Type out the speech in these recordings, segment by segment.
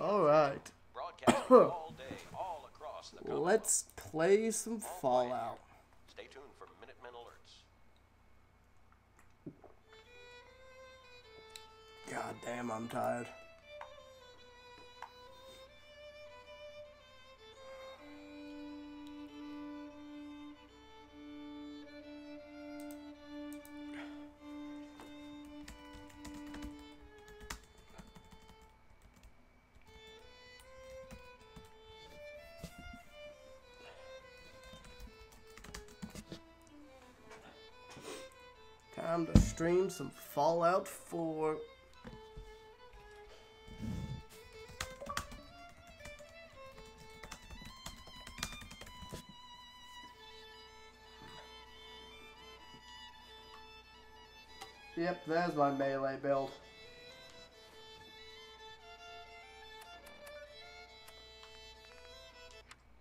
Alright. all day, all across the Let's play some Fallout. Stay tuned for Minutemen alerts. God damn, I'm tired. Time to stream some Fallout 4. Yep, there's my melee build.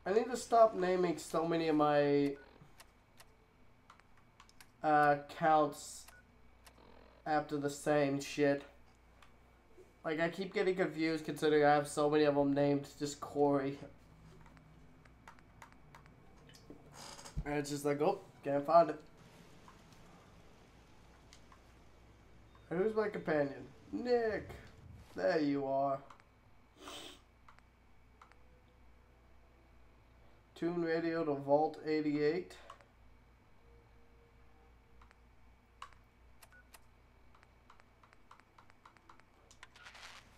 I need to stop naming so many of my counts after the same shit. Like, I keep getting confused considering I have so many of them named just Corey. And it's just like, oh, can't find it. Who's my companion? Nick. There you are. Tune radio to Vault 88.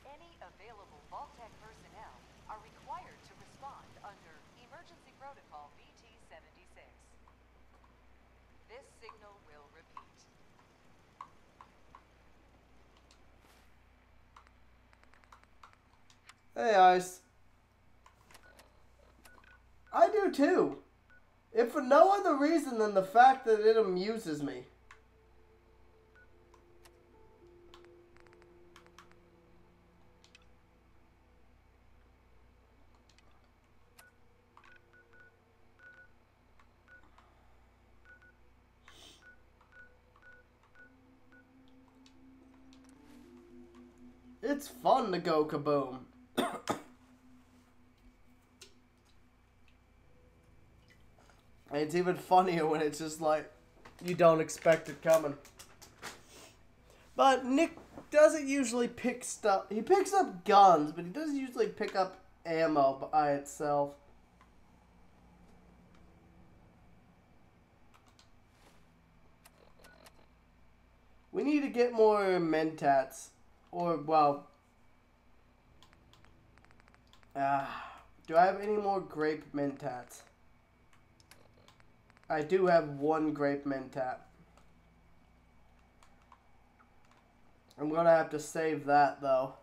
Any available Vault-Tec personnel are required to respond under Emergency Protocol VT-76. This signal will repeat. Hey, Ice. I do too. If for no other reason than the fact that it amuses me. It's fun to go kaboom. And it's even funnier when it's just like, you don't expect it coming. But Nick doesn't usually pick stuff. He picks up guns, but he doesn't usually pick up ammo by itself. We need to get more mentats. Or, well... do I have any more grape mentats? I do have one grape mentat. I'm gonna have to save that though.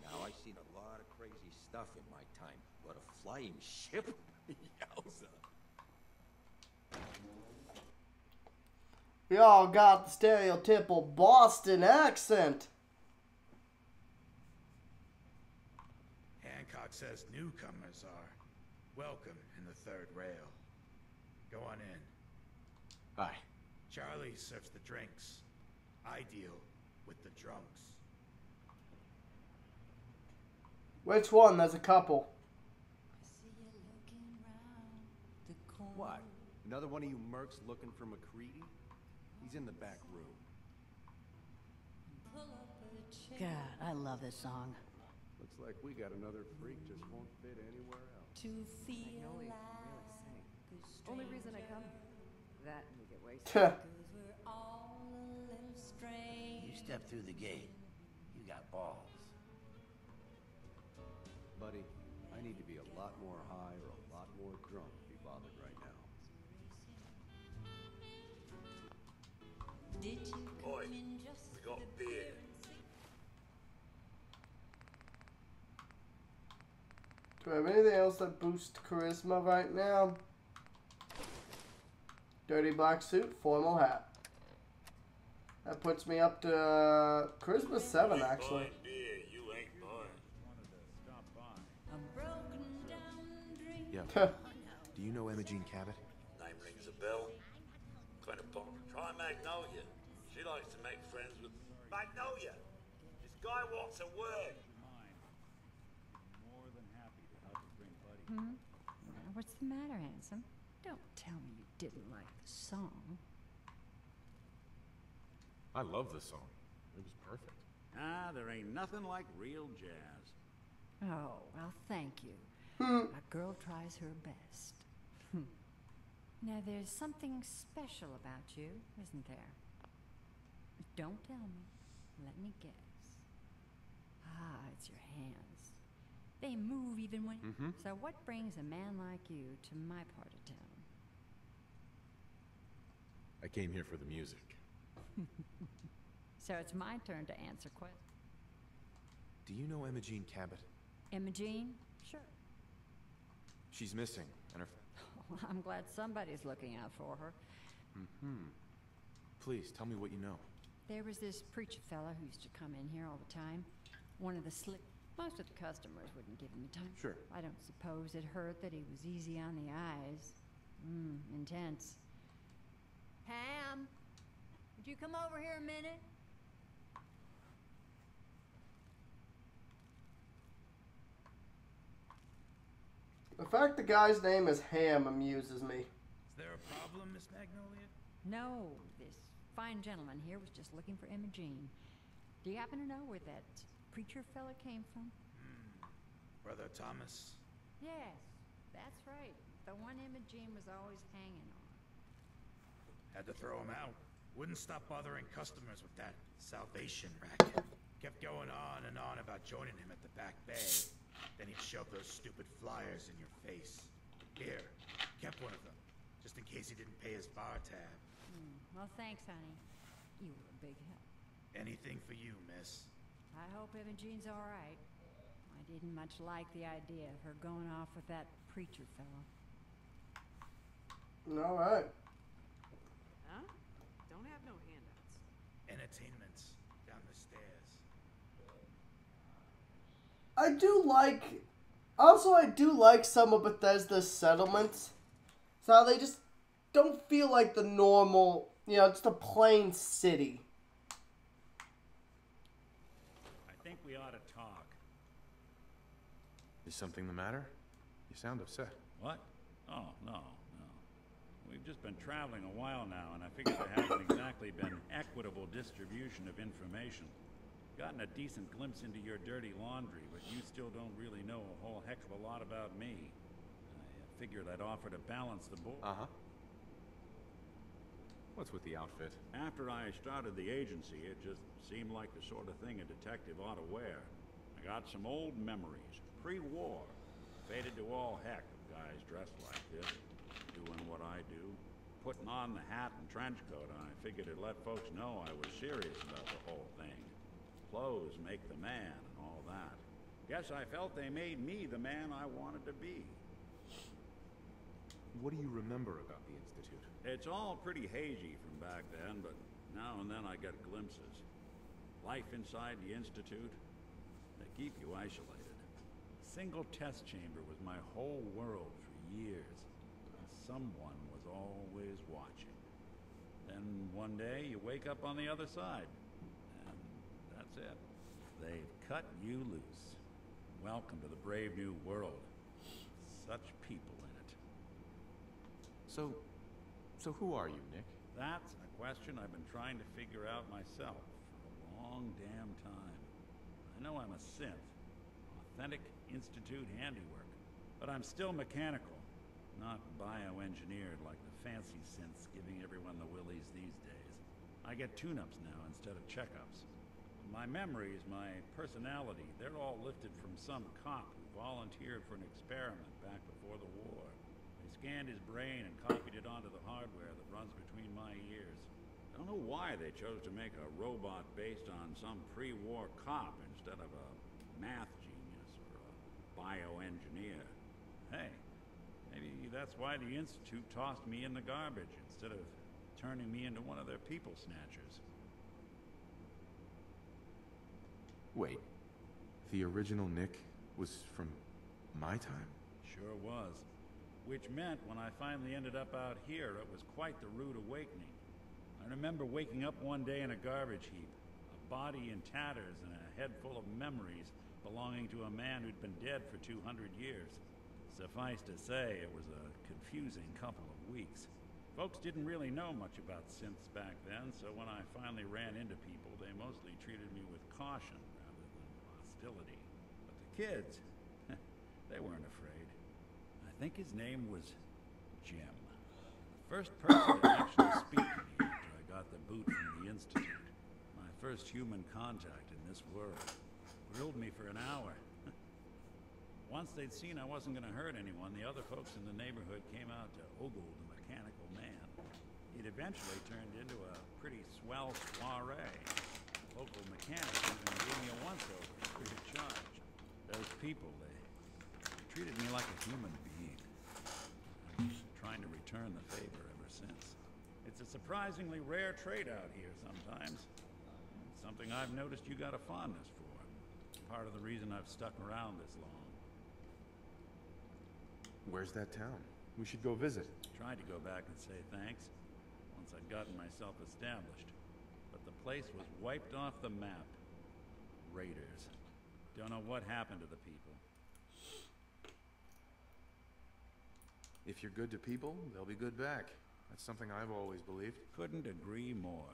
Now I've seen a lot of crazy stuff in my time, but a flying ship? Yowza. We all got the stereotypical Boston accent. Hancock says newcomers are welcome in the third rail. Go on in. Hi. Charlie serves the drinks. I deal with the drunks. Which one? There's a couple. What? Another one of you mercs looking for McCready? He's in the back room. God, I love this song. Looks like we got another freak just won't fit anywhere else. Magnolia can really sing. Only reason I come. That and we get wasted. You step through the gate. You got balls. Buddy, I need to be a lot more high or a lot more drunk to be bothered right now. Boy, we got beer. Do I have anything else that boosts charisma right now? Dirty black suit, formal hat. That puts me up to charisma 7 actually. Yeah. Do you know Imogene Cabot? Name rings a bell. Kind of punk. Try Magnolia. She likes to make friends with Magnolia. This guy wants a word. the matter, handsome? Don't tell me you didn't like the song. I love this song. It was perfect. Ah, there ain't nothing like real jazz. Oh, well, thank you. A girl tries her best. Now, there's something special about you, isn't there? Don't tell me. Let me guess. Ah, it's your hands. They move even when... So what brings a man like you to my part of town? I came here for the music. So it's my turn to answer questions. Do you know Imogene Cabot? Imogene? Sure. She's missing, and her... Well, I'm glad somebody's looking out for her. Please, tell me what you know. There was this preacher fella who used to come in here all the time. One of the slick... Most of the customers wouldn't give him the time. Sure. I don't suppose it hurt that he was easy on the eyes. Intense. Ham, would you come over here a minute? The fact the guy's name is Ham amuses me. Is there a problem, Miss Magnolia? No, this fine gentleman here was just looking for Imogene. Do you happen to know where that preacher fella came from? Brother Thomas? Yes, that's right. The one Imogene was always hanging on. Had to throw him out. Wouldn't stop bothering customers with that salvation racket. Kept going on and on about joining him at the back bay. Then he'd shove those stupid flyers in your face. Here, kept one of them, just in case he didn't pay his bar tab. Well, thanks, honey. You were a big help. Anything for you, miss. I hope Imogene's all right. I didn't much like the idea of her going off with that preacher fellow. All right. Huh? Don't have no handouts. Entertainments down the stairs. I do like some of Bethesda's settlements. So how they just don't feel like the normal, just a plain city. I think we ought to talk. Is something the matter? You sound upset. What? Oh, no. We've just been traveling a while now, and I figured there hasn't exactly been equitable distribution of information. Gotten a decent glimpse into your dirty laundry, but you still don't really know a whole heck of a lot about me. I figured I'd offer to balance the board. What's with the outfit? After I started the agency, it just seemed like the sort of thing a detective ought to wear. I got some old memories, pre-war. Faded to all heck of guys dressed like this, doing what I do. Putting on the hat and trench coat, I figured it'd let folks know I was serious about the whole thing. Clothes make the man and all that. Guess I felt they made me the man I wanted to be. What do you remember about the Institute? It's all pretty hazy from back then, but now and then I get glimpses. Life inside the Institute, they keep you isolated. A single test chamber was my whole world for years. Someone was always watching. Then one day you wake up on the other side, and that's it. They've cut you loose. Welcome to the brave new world. Such people in it. So who are you, Nick? That's a question I've been trying to figure out myself for a long damn time. I know I'm a synth, authentic Institute handiwork, but I'm still mechanical, not bioengineered like the fancy synths giving everyone the willies these days. I get tune-ups now instead of checkups. My memories, my personality, they're all lifted from some cop who volunteered for an experiment back before the war. They scanned his brain and copied it onto the hardware that runs between my ears. I don't know why they chose to make a robot based on some pre-war cop instead of a math genius or a bioengineer. Hey, maybe that's why the Institute tossed me in the garbage instead of turning me into one of their people snatchers. Wait, the original Nick was from my time? Sure was. Which meant when I finally ended up out here, it was quite the rude awakening. I remember waking up one day in a garbage heap, a body in tatters and a head full of memories belonging to a man who'd been dead for 200 years. Suffice to say, it was a confusing couple of weeks. Folks didn't really know much about synths back then, so when I finally ran into people, they mostly treated me with caution rather than hostility. But the kids, they weren't afraid. I think his name was Jim. The first person to actually speak to me after I got the boot from the Institute. My first human contact in this world. Grilled me for an hour. Once they'd seen I wasn't going to hurt anyone, the other folks in the neighborhood came out to ogle the mechanical man. It eventually turned into a pretty swell soiree. The local mechanic even gave me a once-over free of charge. Those people, they treated me like a human being. I'm trying to return the favor ever since. It's a surprisingly rare trait out here sometimes. It's something I've noticed you got a fondness for. Part of the reason I've stuck around this long. Where's that town? We should go visit. Tried to go back and say thanks once I'd gotten myself established, but the place was wiped off the map. Raiders. Don't know what happened to the people. If you're good to people, they'll be good back. That's something I've always believed. Couldn't agree more.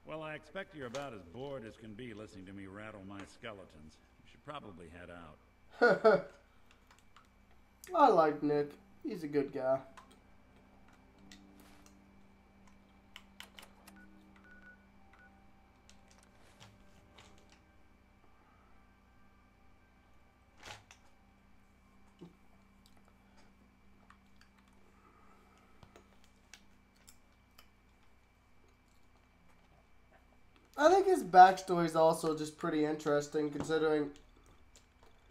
Well, I expect you're about as bored as can be listening to me rattle my skeletons. You should probably head out. I like Nick. He's a good guy. I think his backstory is also just pretty interesting, considering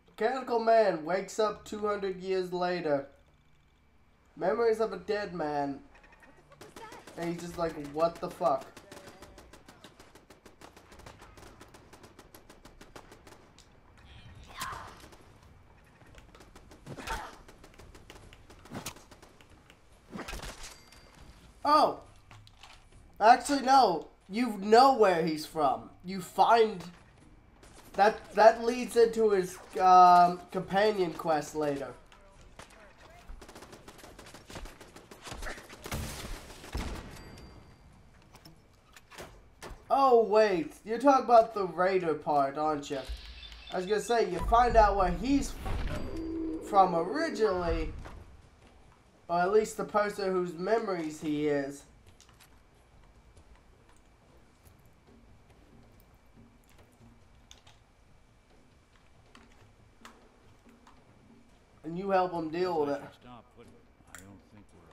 Mechanical Man wakes up 200 years later. Memories of a dead man. And he's just like, what the fuck? Oh! Actually, no. You know where he's from. You find... That leads into his companion quest later. Oh wait, you're talking about the raider part, aren't you? I was gonna say, you find out where he's from originally, or at least the person whose memories he is. And you help him deal with it. Stop putting. I don't think we're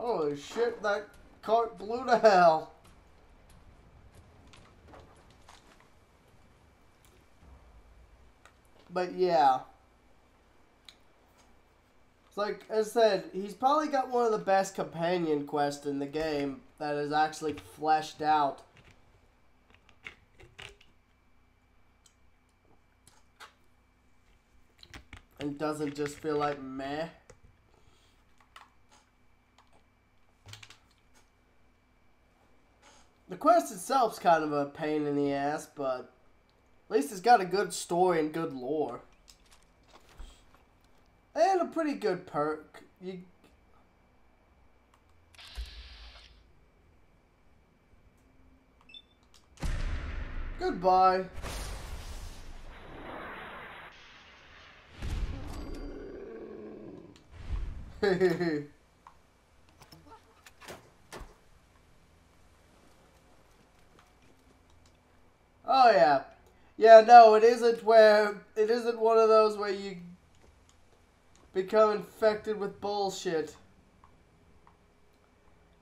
alone. Holy shit, that cart blew to hell. But yeah. It's like I said, he's probably got one of the best companion quests in the game that is actually fleshed out. And doesn't just feel like meh. The quest itself's kind of a pain in the ass, but at least it's got a good story and good lore. And a pretty good perk. Goodbye. Oh yeah. Yeah, no, it isn't one of those where you become infected with bullshit.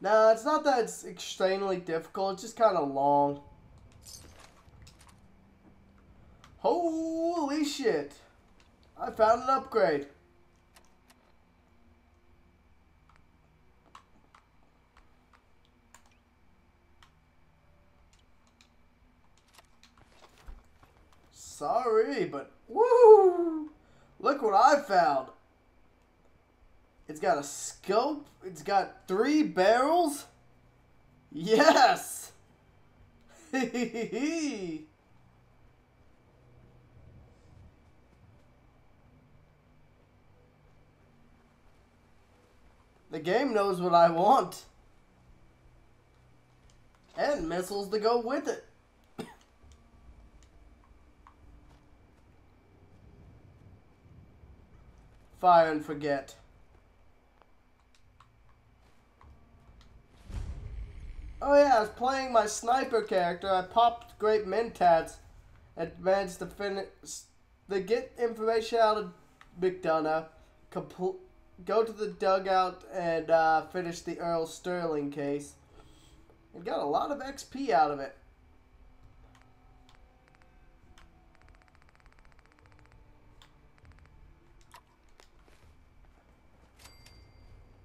Nah, it's not that it's extremely difficult, it's just kind of long. Holy shit. I found an upgrade. Sorry, but woo! Look what I found. It's got a scope. It's got 3 barrels. Yes! The game knows what I want. And missiles to go with it. Fire and forget. Oh yeah, I was playing my sniper character. I popped great mentats and managed to finish. They get information out of McDonough, go to the dugout and finish the Earl Sterling case. And got a lot of XP out of it.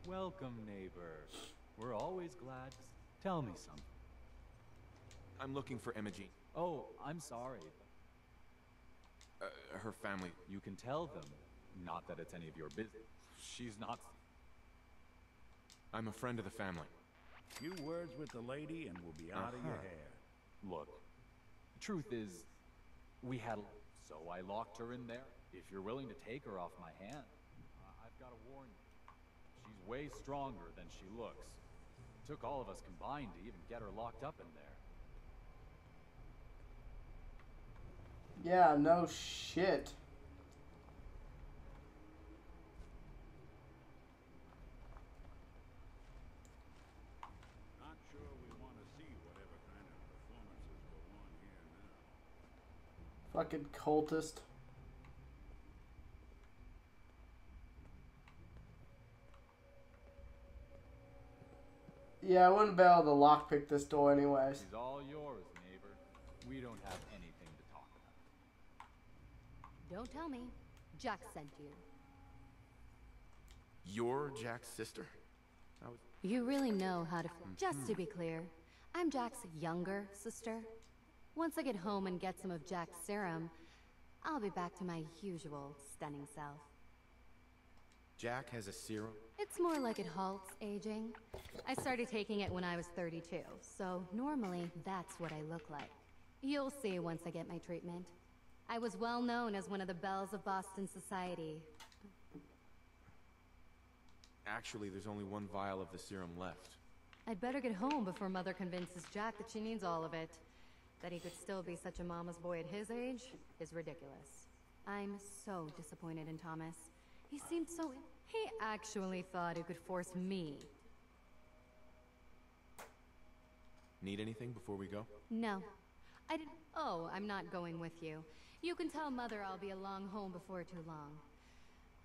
Welcome, neighbor. We're always glad. Tell me something. I'm looking for Emma Jean. Oh, I'm sorry. Her family. You can tell them. Not that it's any of your business. She's not. I'm a friend of the family. Few words with the lady and we'll be out of your hair. Look, truth is, we had, so I locked her in there. If you're willing to take her off my hand, I've got to warn you. She's way stronger than she looks. It took all of us combined to even get her locked up in there. Yeah, no shit. Not sure we want to see whatever kind of performances go on here now. Fucking cultist. Yeah, I wouldn't be able to lockpick this door anyways. She's all yours, neighbor. We don't have anything to talk about. Don't tell me. Jack sent you. You're Jack's sister? You really know how to... Just to be clear, I'm Jack's younger sister. Once I get home and get some of Jack's serum, I'll be back to my usual stunning self. Jack has a serum? It's more like it halts aging. I started taking it when I was 32, so normally that's what I look like. You'll see once I get my treatment. I was well known as one of the belles of Boston society. Actually, there's only one vial of the serum left. I'd better get home before Mother convinces Jack that she needs all of it. That he could still be such a mama's boy at his age is ridiculous. I'm so disappointed in Thomas. He seemed so... He actually thought he could force me. Need anything before we go? No. I didn't... Oh, I'm not going with you. You can tell Mother I'll be along home before too long.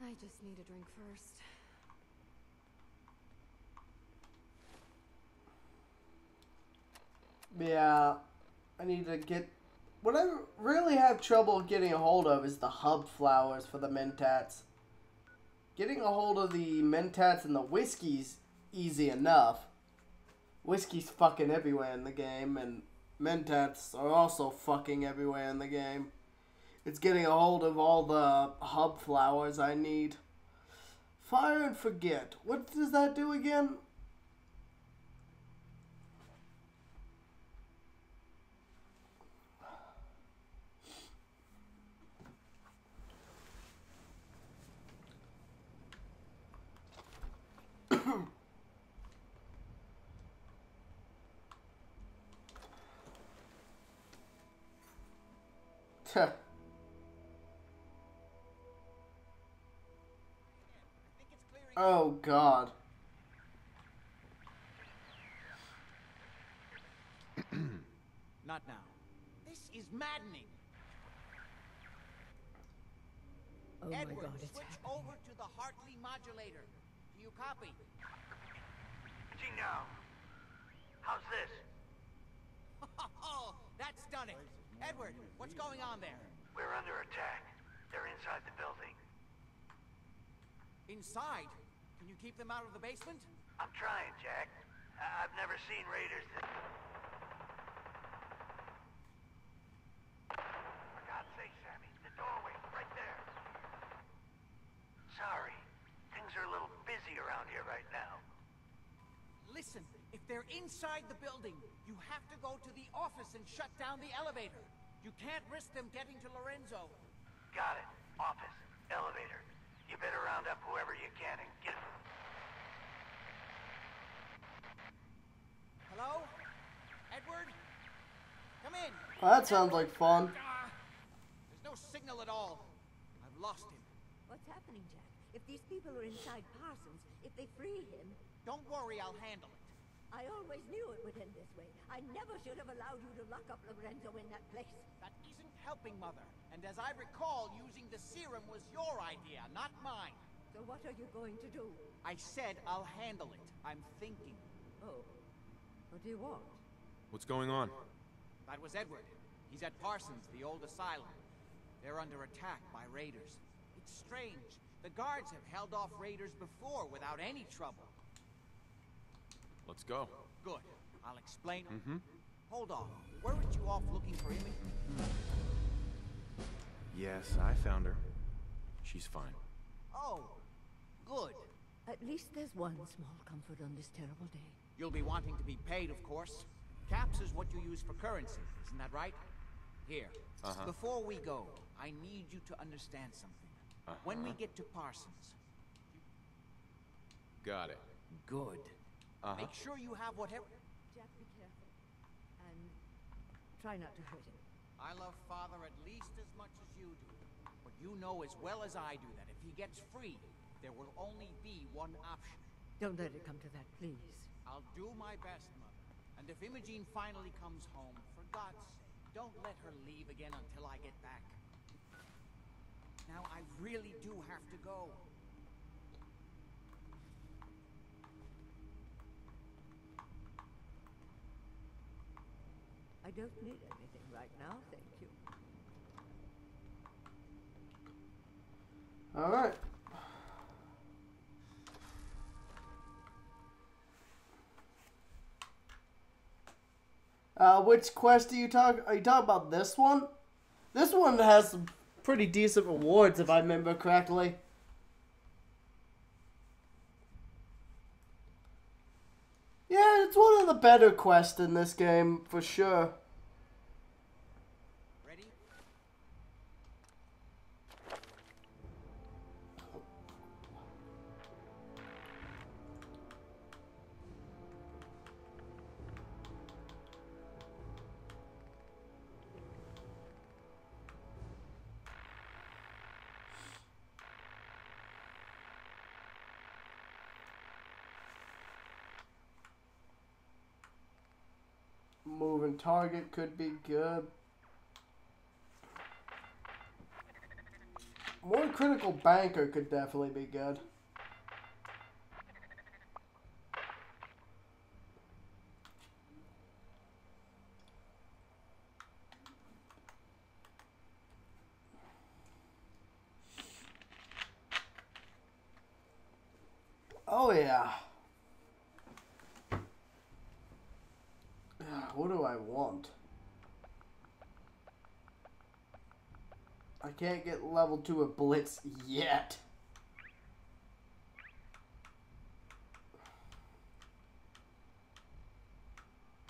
I just need a drink first. Yeah, I need to get... What I really have trouble getting a hold of is the hub flowers for the mentats. Getting a hold of the mentats and the whiskeys easy enough. Whiskey's fucking everywhere in the game, and mentats are also fucking everywhere in the game. It's getting a hold of all the hub flowers I need. Fire and forget. What does that do again? Oh God. Not now. This is maddening. Oh my Edward, God, it's switch over to the Hartley modulator. Do you copy? Gino, how's this? Oh, that's stunning. Edward, what's going on there? We're under attack. They're inside the building. Inside? Can you keep them out of the basement? I'm trying, Jack. I've never seen raiders that... For God's sake, Sammy, the doorway, right there. Sorry, things are a little busy around here right now. Listen, if they're inside the building, you have to go to the office and shut down the elevator. You can't risk them getting to Lorenzo. Got it. Office. Elevator. You better round up whoever you can and get... Hello? Edward? Come in. Well, that sounds like fun. There's no signal at all. I've lost him. What's happening, Jack? If these people are inside Parsons, if they free him... Don't worry, I'll handle it. I always knew it would end this way. I never should have allowed you to lock up Lorenzo in that place. That isn't helping, Mother. And as I recall, using the serum was your idea, not mine. So what are you going to do? I said I'll handle it. I'm thinking. Oh. What do you want? What's going on? That was Edward. He's at Parsons, the old asylum. They're under attack by raiders. It's strange. The guards have held off raiders before without any trouble. Let's go. Good. I'll explain. Mm-hmm. Hold on. Weren't you off looking for him? Yes, I found her. She's fine. Oh, good. At least there's one small comfort on this terrible day. You'll be wanting to be paid, of course. Caps is what you use for currency, isn't that right? Here. Before we go, I need you to understand something. When we get to Parsons... Got it. Good. Make sure you have whatever... Jack, be careful. And try not to hurt him. I love Father at least as much as you do. But you know as well as I do that if he gets free, there will only be one option. Don't let it come to that, please. I'll do my best, Mother. And if Imogene finally comes home, for God's sake, don't let her leave again until I get back. Now, I really do have to go. I don't need anything right now, thank you. All right. Which quest are you talking about this one? This one has some pretty decent rewards, if I remember correctly. Yeah, it's one of the better quests in this game, for sure. Ready? Moving target could be good. More critical banker could definitely be good. Oh yeah. What do I want? I can't get level 2 of Blitz yet.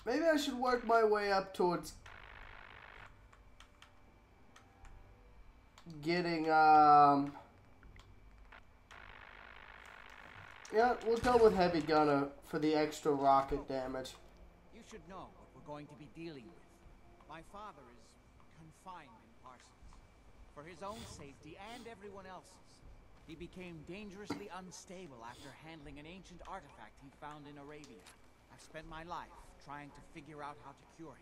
Maybe I should work my way up towards getting, yeah, we'll go with Heavy Gunner for the extra rocket damage. You should know what we're going to be dealing with. My father is confined in Parsons. For his own safety and everyone else's. He became dangerously unstable after handling an ancient artifact he found in Arabia. I've spent my life trying to figure out how to cure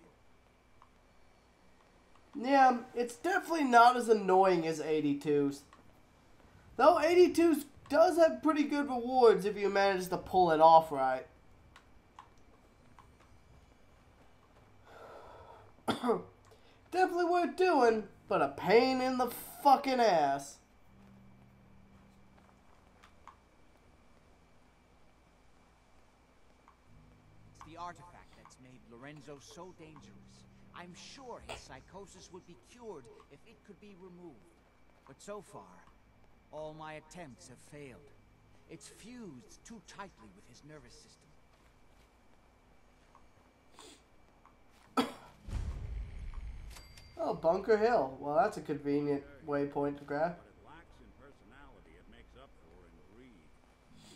him. Yeah, it's definitely not as annoying as 82's. Though 82's does have pretty good rewards if you manage to pull it off right. Definitely worth doing, but a pain in the fucking ass. It's the artifact that's made Lorenzo so dangerous. I'm sure his psychosis would be cured if it could be removed. But so far, all my attempts have failed. It's fused too tightly with his nervous system. Oh, Bunker Hill. Well, that's a convenient waypoint to grab. What it lacks in personality, it makes up for in greed. No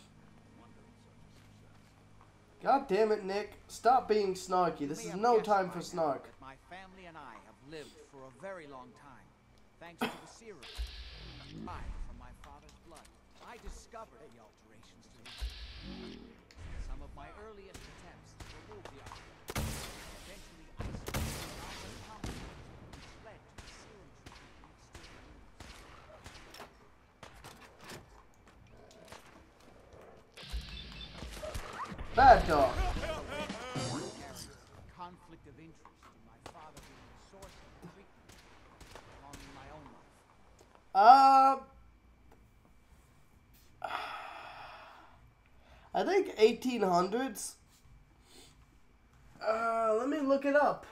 wonder it's such a success. God damn it, Nick. Stop being snarky. This is no time for snark. My family and I have lived for a very long time, thanks to the serum. From my father's blood, I discovered the alterations to it. Some of my earliest attempts to remove the object eventually isolated the compound, which led to the serum treatment we still use. Bad dog. Conflict of interest in my father being the source of the treatment along in my own life. I think 1800s. Let me look it up.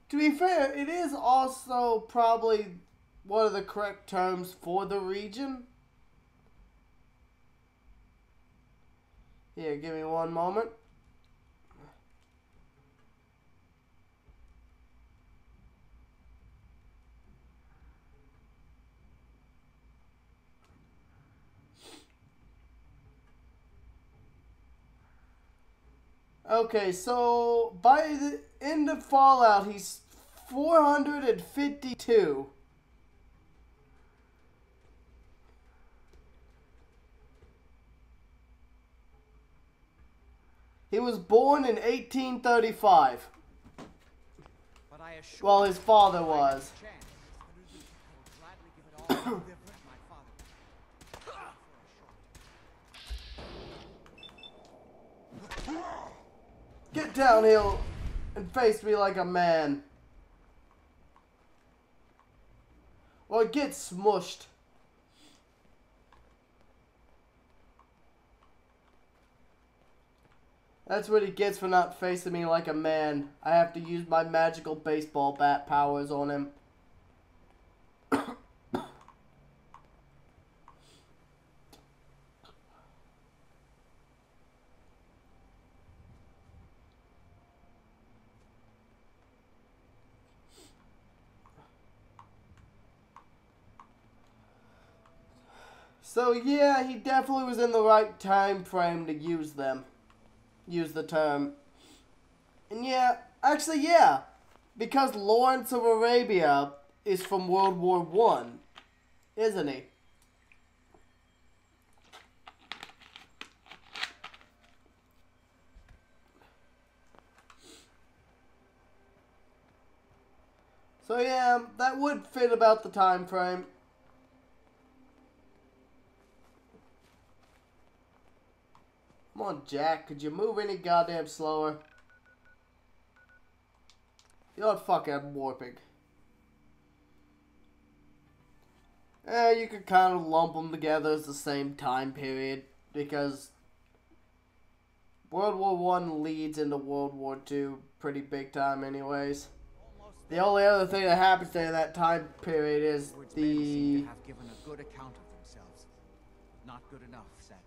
To be fair, it is also probably one of the correct terms for the region. Here, give me one moment. Okay, so by the end of Fallout, he's 452. He was born in 1835. But I assure Well, his father was. Get downhill and face me like a man. Or get smushed. That's what he gets for not facing me like a man. I have to use my magical baseball bat powers on him. So yeah, he definitely was in the right time frame to use them. Use the term. And yeah, actually yeah, because Lawrence of Arabia is from World War I, isn't he? So yeah, that would fit about the time frame. Come on, Jack. Could you move any goddamn slower? You know what? Fuck it. I'm warping. You could kind of lump them together as the same time period. Because World War I leads into World War II pretty big time anyways. The only other thing that happens during that time period is the... have given a good account of themselves. Not good enough, sadly.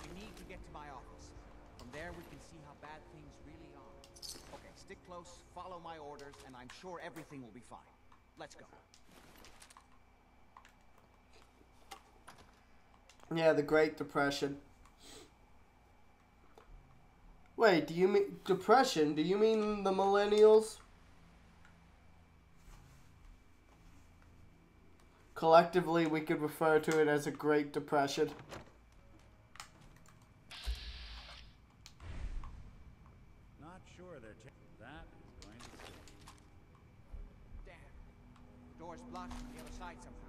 We need to get to my office. From there we can see how bad things really are. Okay, stick close, follow my orders, and I'm sure everything will be fine. Let's go. Yeah, the Great Depression. Wait, do you mean depression? Do you mean the millennials? Collectively, we could refer to it as a Great Depression. Not sure that is going to suit. Damn. The door's blocked from the other side somehow.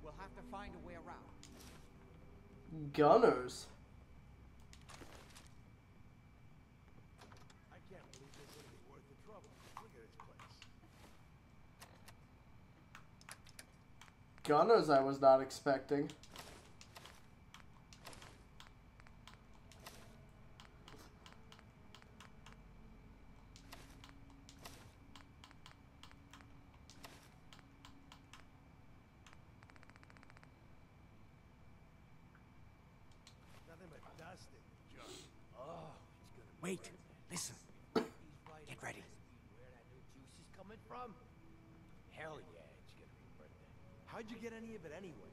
We'll have to find a way around. Gunners. I can't believe this would be worth the trouble. Look at this place. Gunners I was not expecting. Nothing but dust and junk. Oh, he's gonna be Wait, right. listen. He's right. Get from? Hell yeah, it's gonna be a birthday. How'd you get any of it anyway?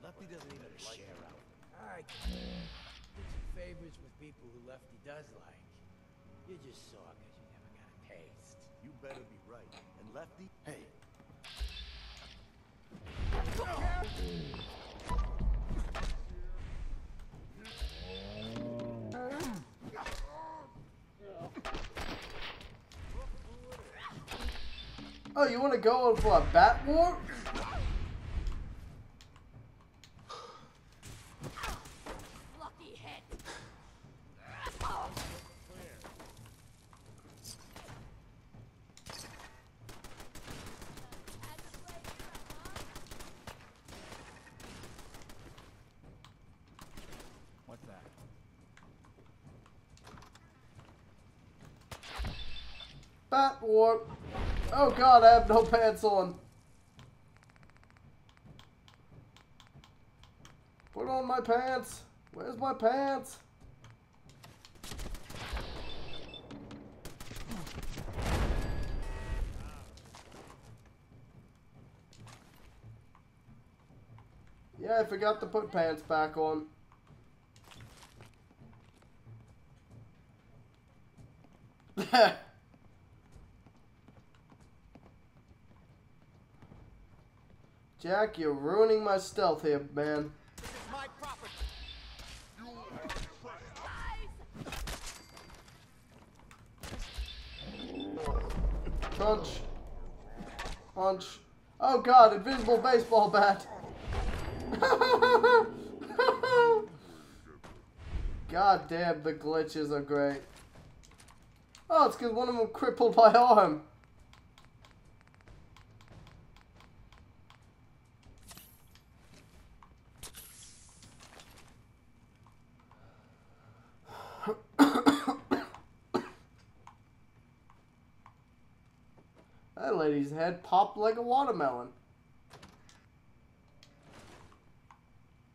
Lefty doesn't even share out. Alright, did some favors with people who Lefty does like. You just saw because you never got a taste. You better be right. And Lefty? Hey. Oh, you want to go for a bat war? Lucky head. What's that? Bat war. Oh god, I have no pants on. Put on my pants. Where's my pants? Yeah, I forgot to put pants back on. Jack, you're ruining my stealth here, man. This is my property. Punch. Punch. Oh god, invisible baseball bat. God damn, the glitches are great. Oh, it's because one of them crippled my arm. That lady's head popped like a watermelon.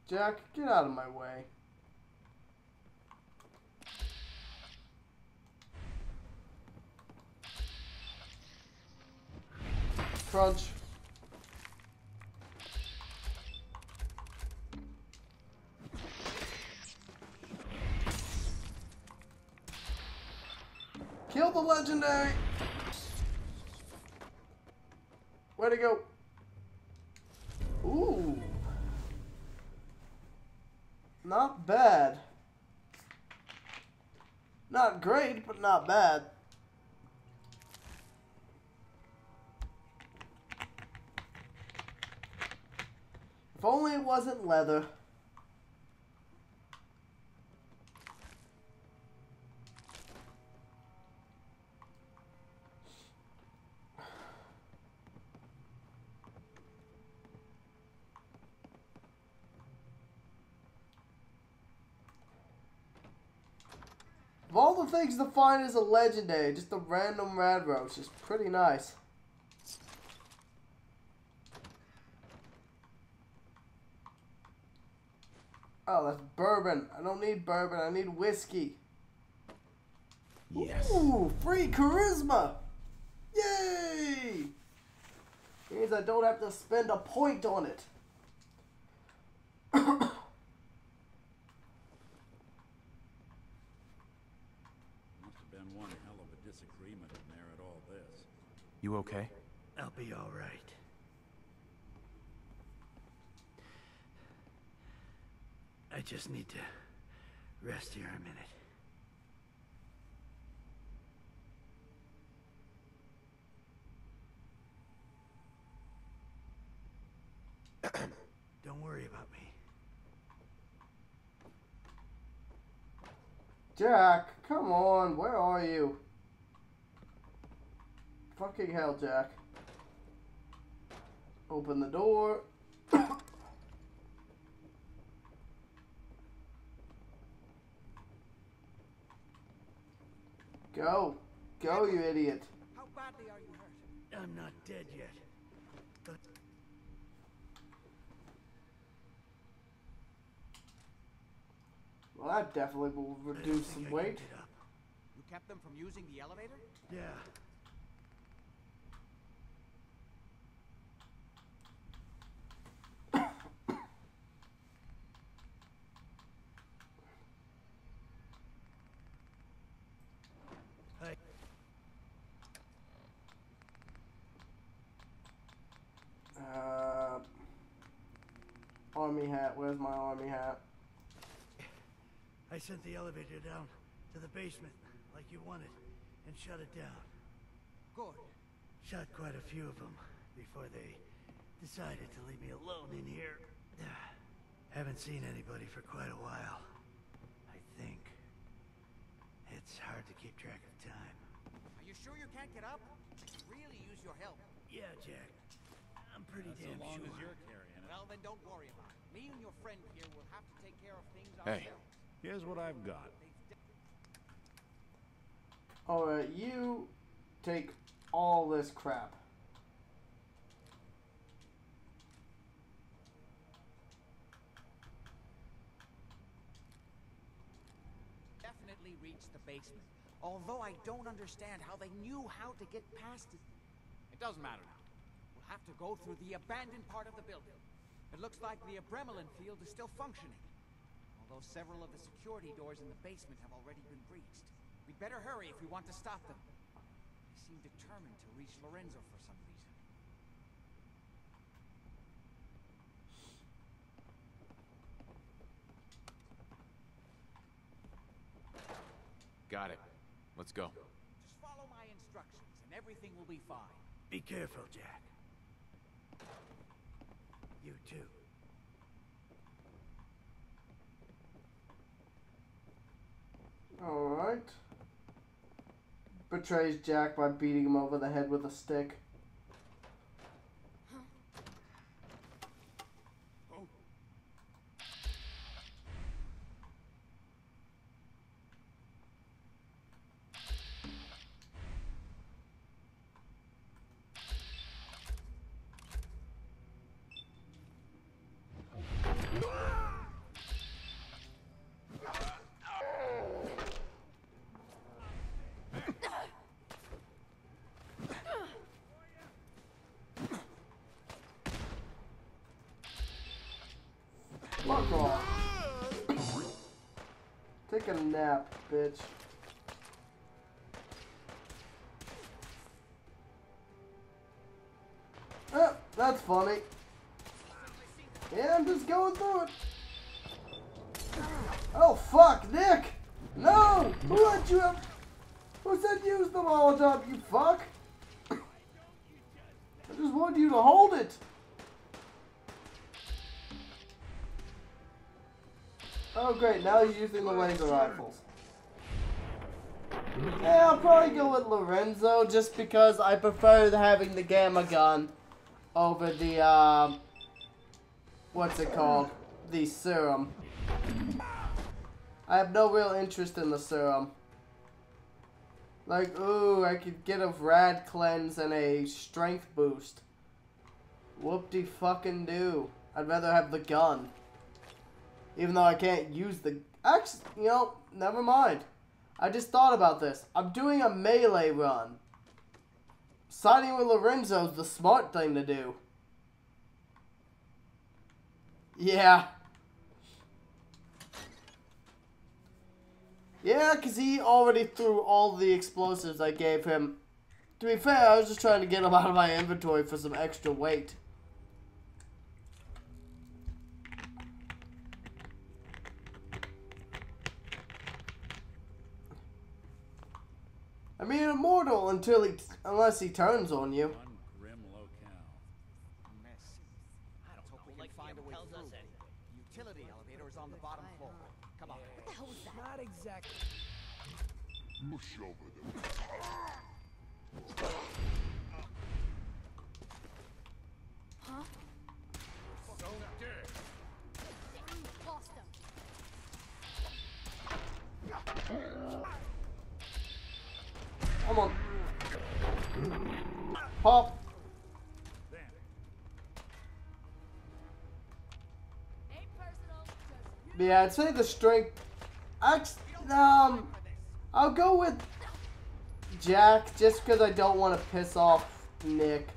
Jack, get out of my way. Crunch. Kill the legendary. Where'd it go? Ooh. Not bad. Not great, but not bad. If only it wasn't leather. Of all the things to find as a legendary, just a random rad roach is pretty nice. Oh, that's bourbon. I don't need bourbon. I need whiskey. Yes. Ooh, free charisma. Yay! Means I don't have to spend a point on it. One hell of a disagreement in there at all this. You okay? I'll be all right. I just need to rest here a minute. Don't worry about me. Jack, come on, where are you? Fucking hell, Jack. Open the door. Go. Go, you idiot. How badly are you hurt? I'm not dead yet. But Well, that definitely will reduce some weight. You kept them from using the elevator? yeah. hat. Where's my army hat? I sent the elevator down to the basement, like you wanted, and shut it down. Good. Shot quite a few of them before they decided to leave me alone in here. Haven't seen anybody for quite a while. I think. It's hard to keep track of time. Are you sure you can't get up? I could really use your help. Yeah, Jack. I'm pretty damn So long sure. as you're carrying it. Well, then don't worry about it. Me and your friend here will have to take care of things Hey, ourselves. here's what I've got. Alright, you take all this crap. Definitely reached the basement. Although I don't understand how they knew how to get past it. It doesn't matter now. We'll have to go through the abandoned part of the building. It looks like the Abremelin field is still functioning. Although several of the security doors in the basement have already been breached. We'd better hurry if we want to stop them. They seem determined to reach Lorenzo for some reason. Got it. Let's go. Just follow my instructions and everything will be fine. Be careful, Jack. You too. Alright. Betrays Jack by beating him over the head with a stick. Fuck off. Take a nap, bitch. Oh, that's funny. Yeah, I'm just going through it. Oh, fuck, Nick! No! Who let you have... Who said use the Molotov, you fuck? I just want you to hold it. Oh great, now he's using the laser rifles. Yeah, I'll probably go with Lorenzo just because I prefer having the gamma gun over the, what's it called? The serum. I have no real interest in the serum. Like, ooh, I could get a rad cleanse and a strength boost. Whoop-de-fucking-do. I'd rather have the gun. Even though I can't use the... Actually, you know, never mind. I just thought about this. I'm doing a melee run. Siding with Lorenzo's the smart thing to do. Yeah. Yeah, because he already threw all the explosives I gave him. To be fair, I was just trying to get them out of my inventory for some extra weight. I mean, immortal unless he turns on you. One grim locale. Mess. I don't hope we can find a way through. The utility elevator is on the bottom floor. Come on. What the hell was that? Not exactly. Mush over them. Huh? So dead. Lost him. Come on. Pop. Yeah, I'd say the strength. I'll go with Jack just because I don't want to piss off Nick.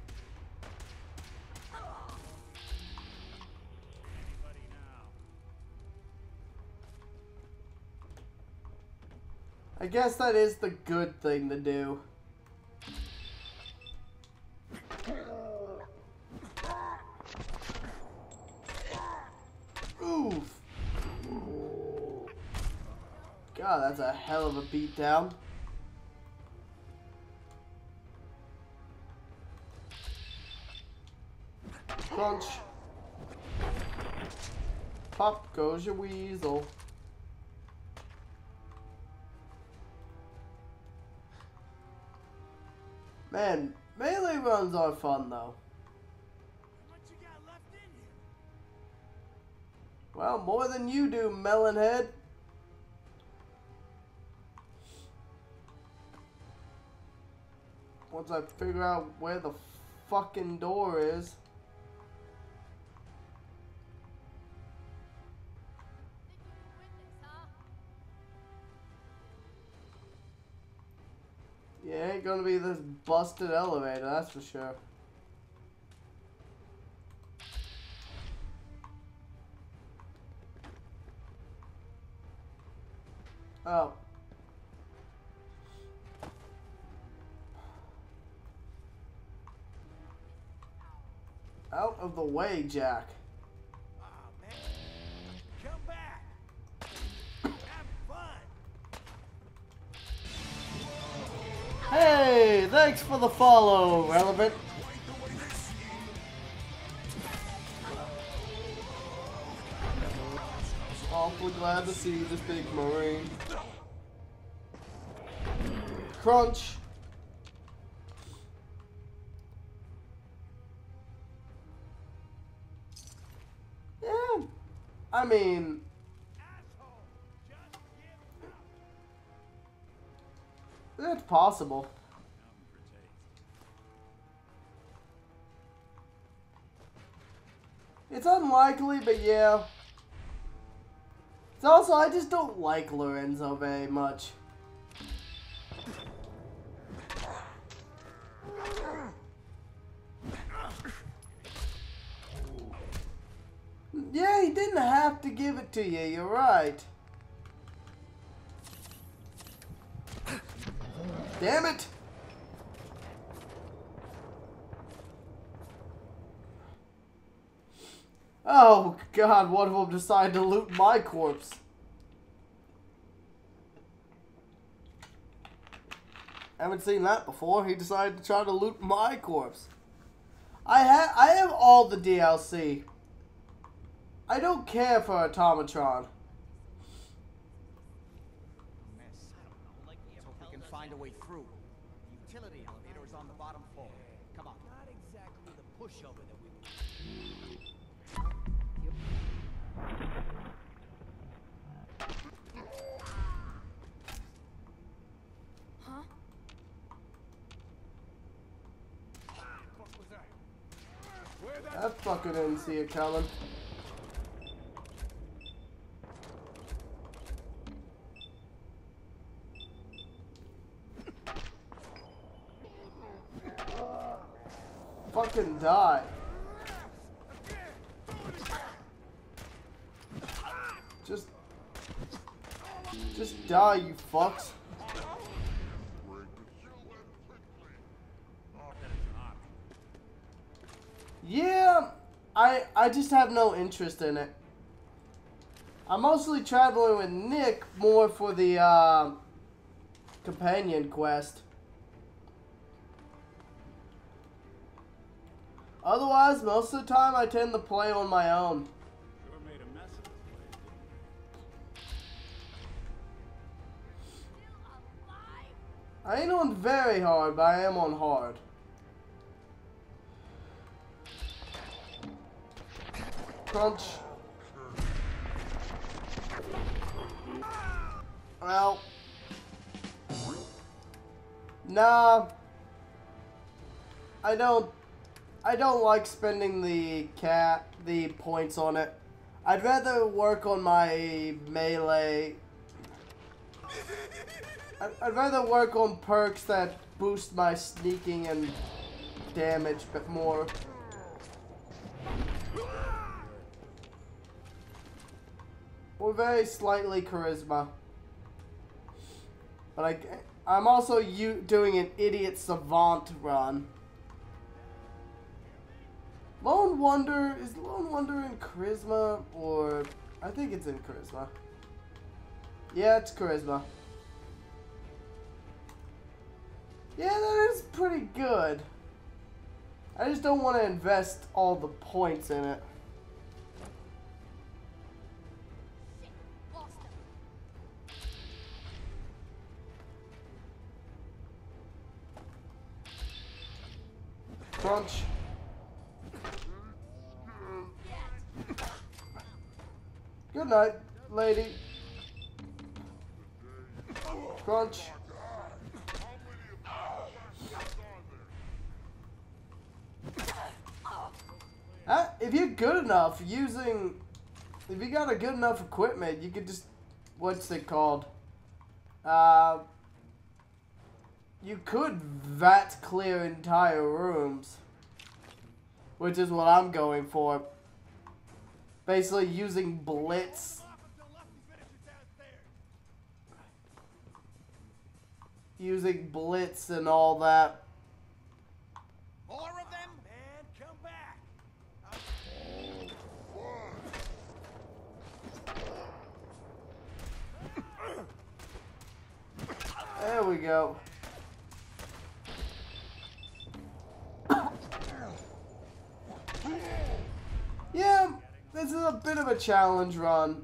I guess that is the good thing to do. God, that's a hell of a beatdown. Crunch. Pop goes your weasel. Man, melee runs are fun though. Well, more than you do, Melonhead. Once I figure out where the fucking door is. Yeah, ain't gonna be this busted elevator, that's for sure. Oh. Out of the way, Jack. Oh, man. Come back. Have fun. Hey, thanks for the follow, Relevant. Awfully glad to see this big marine. Crunch. Yeah, I mean, it's possible. It's unlikely, but yeah. It's also, I just don't like Lorenzo very much. Yeah, he didn't have to give it to you, you're right. Damn it! Oh god, one of them decided to loot my corpse. Haven't seen that before. He decided to try to loot my corpse. I have all the DLC. I don't care for Automatron. Let's hope we can find a way through. The utility elevator is on the bottom floor. Come on. Not exactly the pushover that we... Huh? That fucker didn't see it coming. Fucking die. Just die, you fucks. Yeah, I just have no interest in it. I'm mostly traveling with Nick more for the companion quest. Otherwise, most of the time I tend to play on my own. Sure made a mess of this place. I ain't on very hard, but I am on hard. Crunch. Well. Nah. I don't like spending the points on it. I'd rather work on my melee. I'd rather work on perks that boost my sneaking and damage a bit more. Or very slightly charisma. But I'm also doing an idiot savant run. Lone Wonder, is Lone Wonder in charisma, or I think it's in charisma. Yeah, it's charisma. Yeah, that is pretty good. I just don't want to invest all the points in it. Crunch. Good night, lady. Crunch. If you're good enough using, if you got a good enough equipment, you could just, what's it called? You could vat clear entire rooms, which is what I'm going for. Basically using blitz. Using blitz and all that. More of them? Man, come back. There we go. Yeah, this is a bit of a challenge run.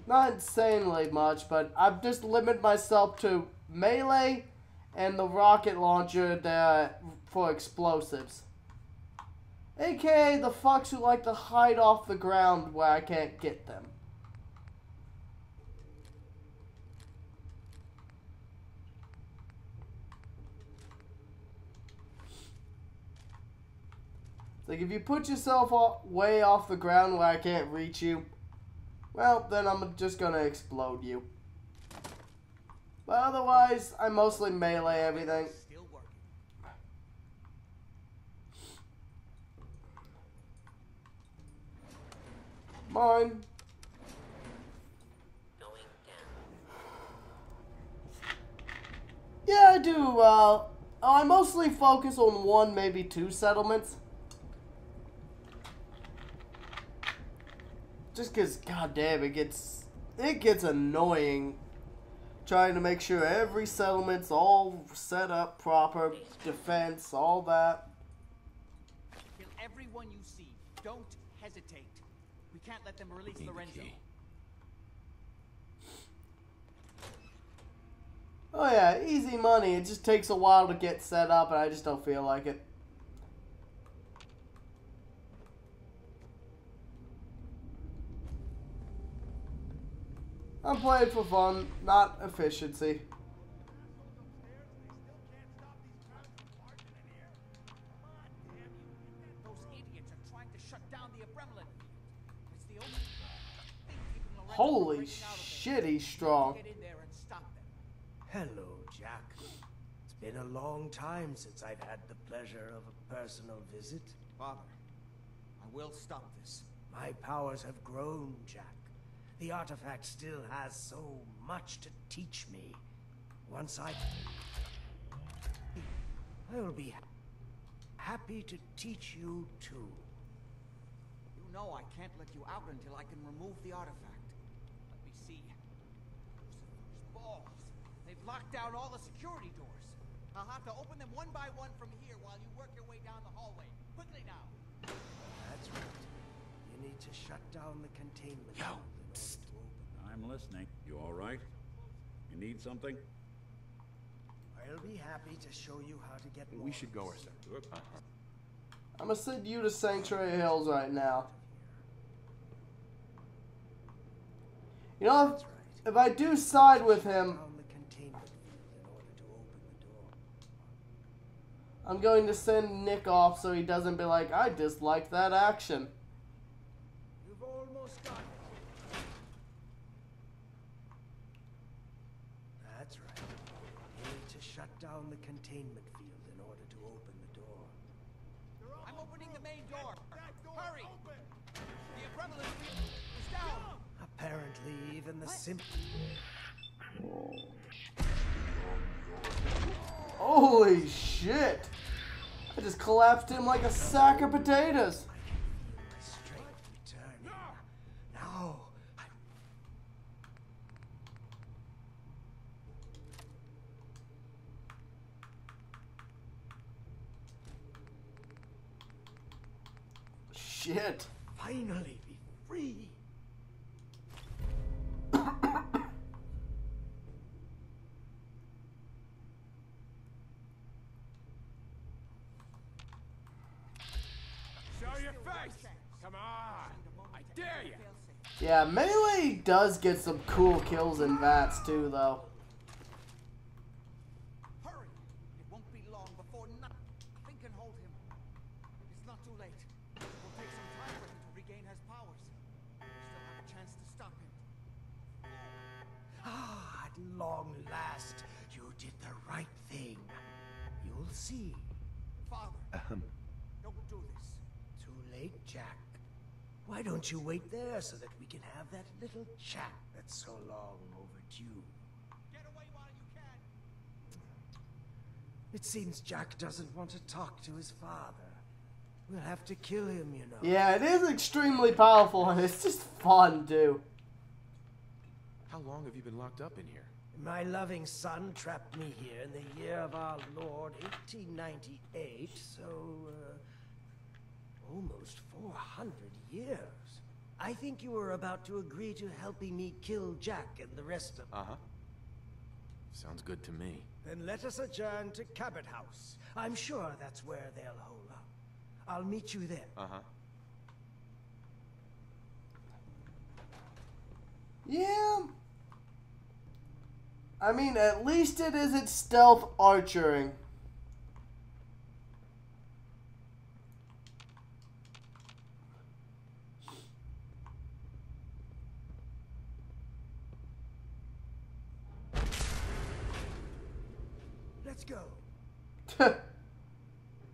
Not insanely much, but I've just limited myself to melee and the rocket launcher there for explosives. AKA the fucks who like to hide off the ground where I can't get them. Like, if you put yourself way off the ground where I can't reach you, well, then I'm just gonna explode you. But otherwise, I mostly melee everything. Mine. Yeah, I do. I mostly focus on one, maybe two settlements. Just because, goddamn, it gets annoying trying to make sure every settlement's all set up proper, defense, all that. Kill everyone you see. Don't hesitate. We can't let them release Lorenzo. Oh yeah, easy money. It just takes a while to get set up, and I just don't feel like it. I'm playing for fun, not efficiency. Those idiots are trying to shut down the Abremlin. It's the only thing keeping Lorenzo Holy from breaking out of shit, he's strong. Get in there and stop them. Hello, Jack. It's been a long time since I've had the pleasure of a personal visit. Father, I will stop this. My powers have grown, Jack. The artifact still has so much to teach me. Once I will be happy to teach you too. You know I can't let you out until I can remove the artifact. Let me see. Lucifer's balls. They've locked down all the security doors. I'll have to open them one by one from here while you work your way down the hallway. Quickly now. That's right. You need to shut down the containment. Yo. I'm listening. You all right? You need something? I'll be happy to show you how to get more. We should go ourselves. I'm gonna send you to Sanctuary Hills right now. You know, if I do side with him, I'm going to send Nick off so he doesn't be like, I dislike that action. You've almost got it. That's right. You need to shut down the containment field in order to open the door. I'm opening the main door. Hurry! The Abremlin is down. Apparently, even the simple. Holy shit! I just collapsed him like a sack of potatoes. shit. Finally be free. Show your face! Come on! I dare you! Yeah, Melee does get some cool kills in VATS too, though. Hurry! It won't be long before nothing can hold him. It's not too late. It will take some time for him to regain his powers. We still have a chance to stop him. Ah, at long last, you did the right thing. You'll see. Father, don't do this. Too late, Jack. Why don't you wait there so that we can have that little chat that's so long overdue? Get away while you can. It seems Jack doesn't want to talk to his father. We'll have to kill him, you know. Yeah, it is extremely powerful, and it's just fun, too. How long have you been locked up in here? My loving son trapped me here in the year of our Lord, 1898, so, almost 400 years. I think you were about to agree to helping me kill Jack and the rest of them. Uh-huh. Sounds good to me. Then let us adjourn to Cabot House. I'm sure that's where they'll hole up. I'll meet you there. Uh-huh. Yeah. I mean, at least it isn't stealth archering. Let's go.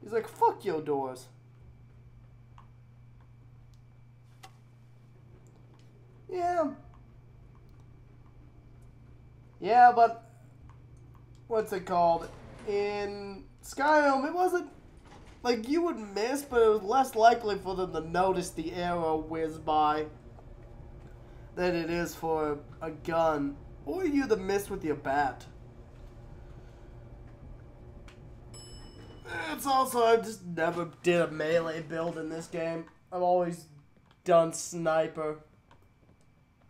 He's like, fuck your doors. Yeah. Yeah, but what's it called? In Skyrim, it wasn't like you would miss, but it was less likely for them to notice the arrow whiz by than it is for a gun or you to miss with your bat. It's also, I just never did a melee build in this game. I've always done sniper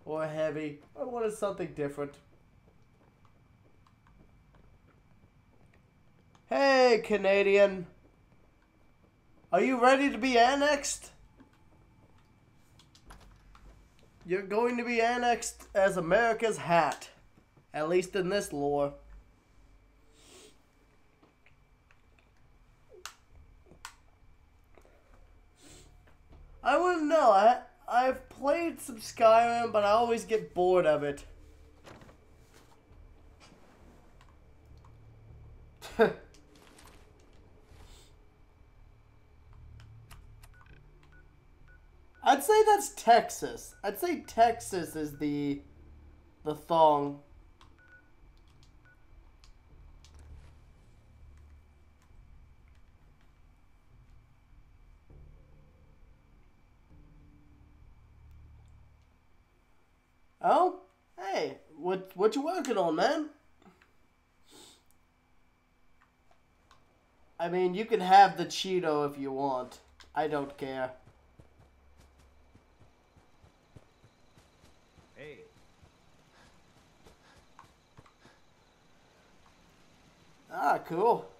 or heavy. I wanted something different. Hey, Canadian. Are you ready to be annexed? You're going to be annexed as America's hat. At least in this lore. I wouldn't know. I've played some Skyrim, but I always get bored of it. I'd say that's Texas. I'd say Texas is the thong. Oh, hey, what you working on, man? I mean, you can have the Cheeto if you want. I don't care. Hey. Ah, cool.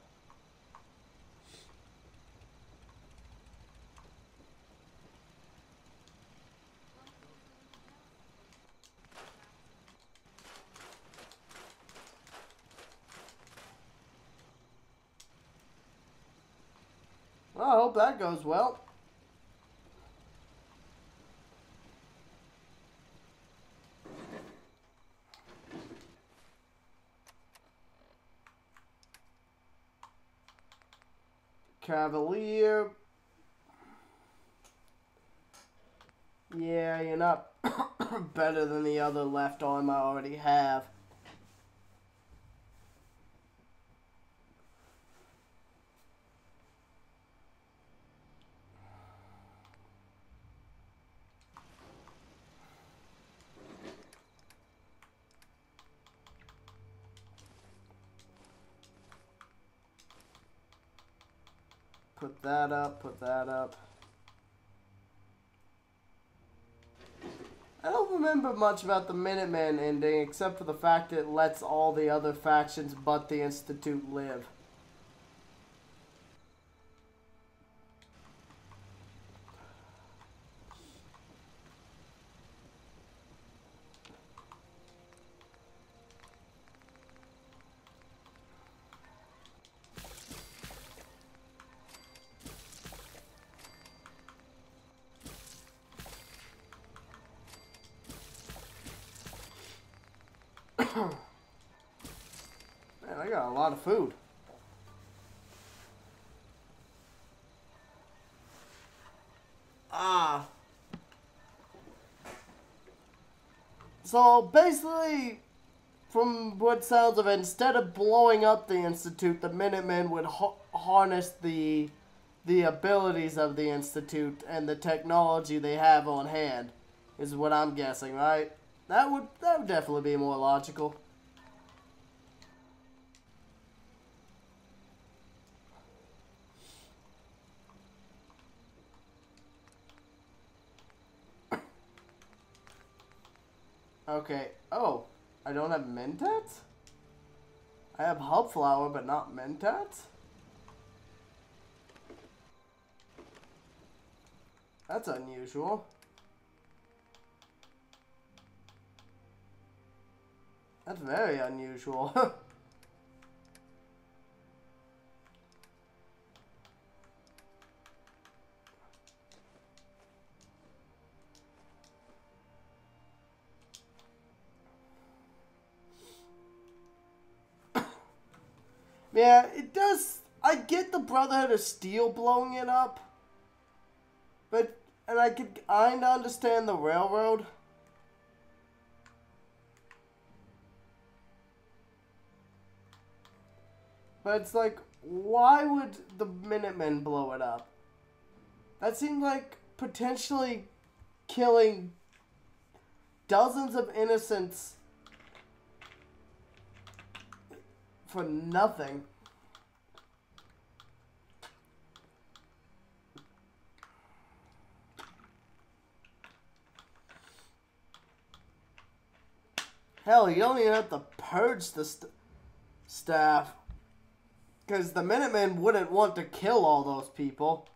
Well, I hope that goes well. Cavalier. Yeah, you're not better than the other left arm I already have. Put that up, put that up. remember much about the Minutemen ending, except for the fact that it lets all the other factions but the Institute live. Man, I got a lot of food. So basically, from what sounds of it, instead of blowing up the Institute, the Minutemen would harness the abilities of the Institute and the technology they have on hand, is what I'm guessing, right? That would definitely be more logical. Okay. Oh, I don't have mentats? I have hub flower, but not mentats? That's unusual. That's very unusual. Yeah, it does. I get the Brotherhood of Steel blowing it up. And I could kinda understand the Railroad. But it's like, why would the Minutemen blow it up? That seems like potentially killing dozens of innocents for nothing. Hell, you don't even have to purge the staff. Because the Minutemen wouldn't want to kill all those people.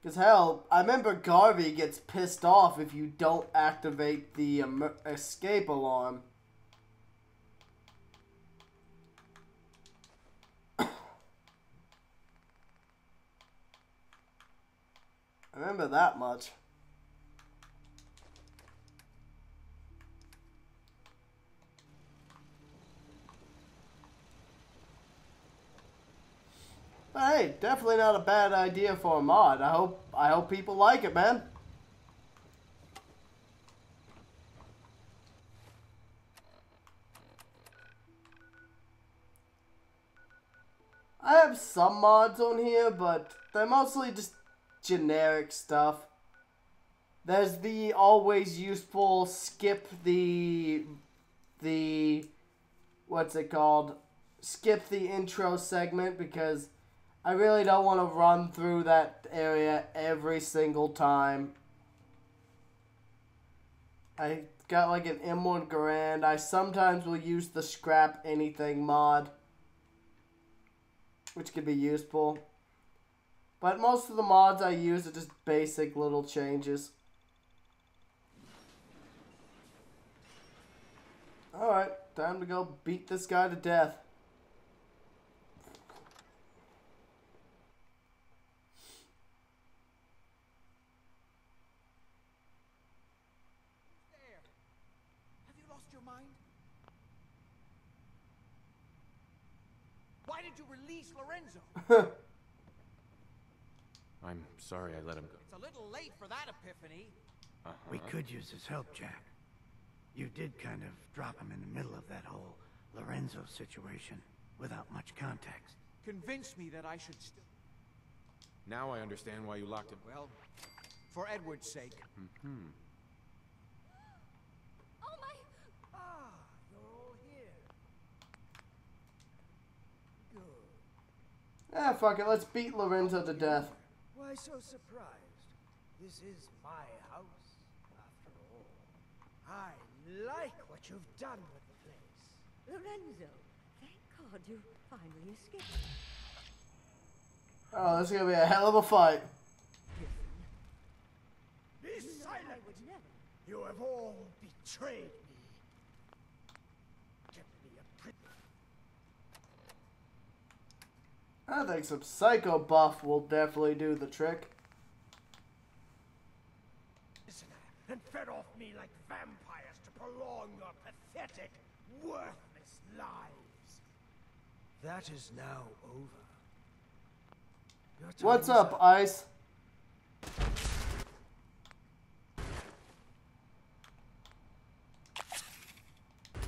Because hell, I remember Garvey gets pissed off if you don't activate the escape alarm. I remember that much. But hey, definitely not a bad idea for a mod. I hope people like it, man. I have some mods on here, but they're mostly just generic stuff. There's the always useful skip the what's it called? Skip the intro segment, because I really don't want to run through that area every single time. I got like an M1 Garand. I sometimes will use the scrap anything mod, which could be useful. But most of the mods I use are just basic little changes. Alright, time to go beat this guy to death. There. Have you lost your mind? Why did you release Lorenzo? I'm sorry I let him go. It's a little late for that epiphany. We could use his help, Jack. You did kind of drop him in the middle of that whole Lorenzo situation without much context. Convince me that I should still... Now I understand why you locked him. Well, for Edward's sake. Mm-hmm. Oh my! Ah, you're all here. Good. Eh, fuck it. Let's beat Lorenzo to death. Why so surprised? This is my house, after all. I like what you've done with the place. Lorenzo, thank God you finally escaped. Oh, this is gonna be a hell of a fight. Be silent! I would never. You have all betrayed me. Give me a I think some psycho buff will definitely do the trick. prisoner and fed off me like vampires to prolong your pathetic, worthless lives. That is now over. Your time What's is up, Ice?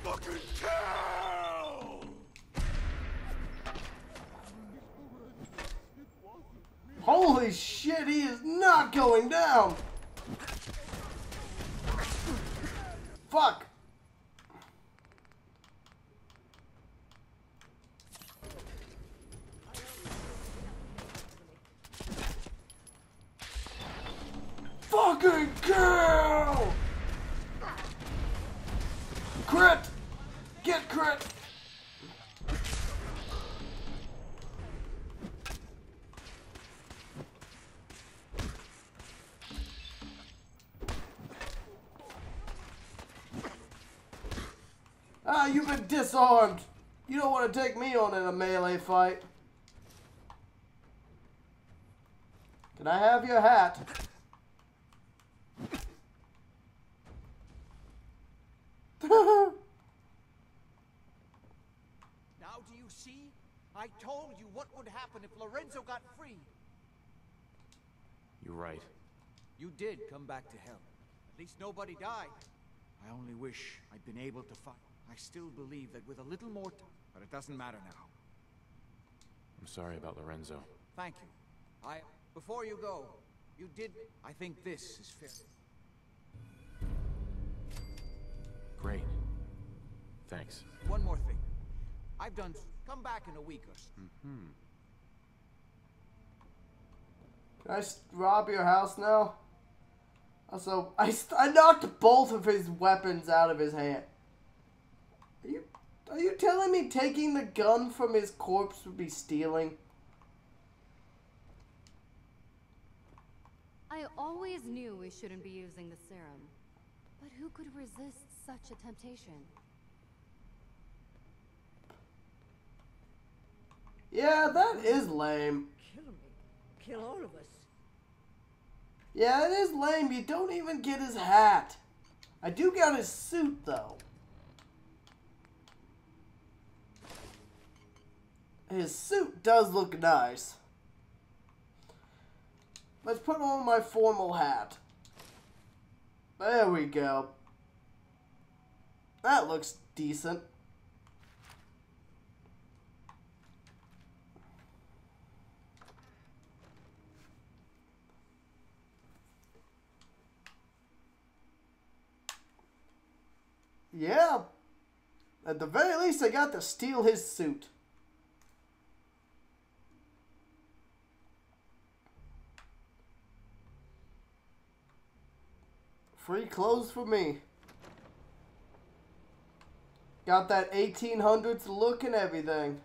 Fucking kill! Holy shit, he is not going down! Fuck! Fucking kill! Crit! Get crit! Ah, you've been disarmed. You don't want to take me on in a melee fight. Can I have your hat? Now do you see? I told you what would happen if Lorenzo got free. You're right. You did come back to hell. At least nobody died. I only wish I'd been able to fight. I still believe that with a little more time, but it doesn't matter now. I'm sorry about Lorenzo. Thank you. Before you go, you did. I think this is fair. Great. Thanks. One more thing. I've done. Come back in a week or so. Can I rob your house now? Also, I knocked both of his weapons out of his hand. Are you telling me taking the gun from his corpse would be stealing? I always knew we shouldn't be using the serum. But who could resist such a temptation? Yeah, that is lame. Kill me. Kill all of us. Yeah, it is lame. You don't even get his hat. I do got his suit, though. His suit does look nice. Let's put on my formal hat. There we go. That looks decent. Yeah. At the very least, I got to steal his suit. Free clothes for me. Got that 1800s look and everything.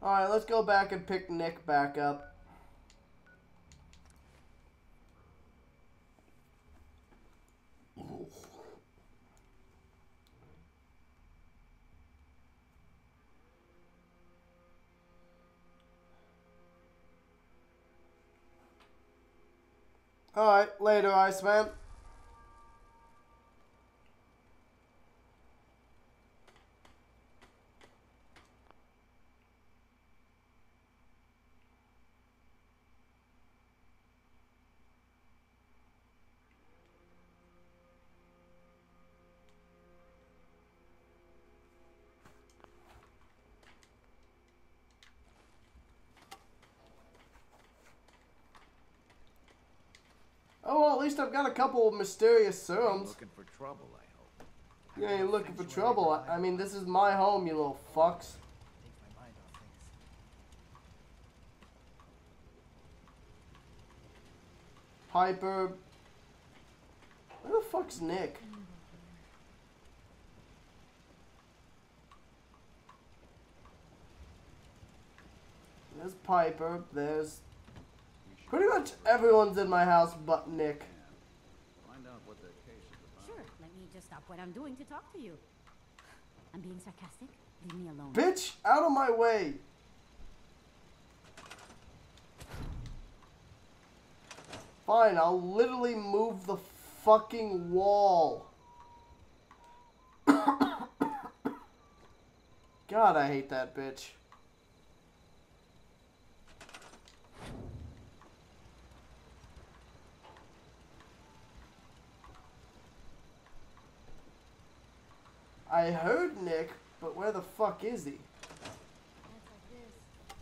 Alright, let's go back and pick Nick back up. Alright, later, Iceman. Oh, well, at least I've got a couple of mysterious serums. Looking for trouble, I hope. You ain't looking for trouble. I mean, this is my home, you little fucks. Takes my mind off things. Piper. Where the fuck's Nick? There's Piper. There's... Pretty much everyone's in my house but Nick. Find out what the case is about. Sure, let me just stop what I'm doing to talk to you. I'm being sarcastic. Leave me alone. Bitch, out of my way. Fine, I'll literally move the fucking wall. God, I hate that bitch. I heard Nick, but where the fuck is he? Nights like this, a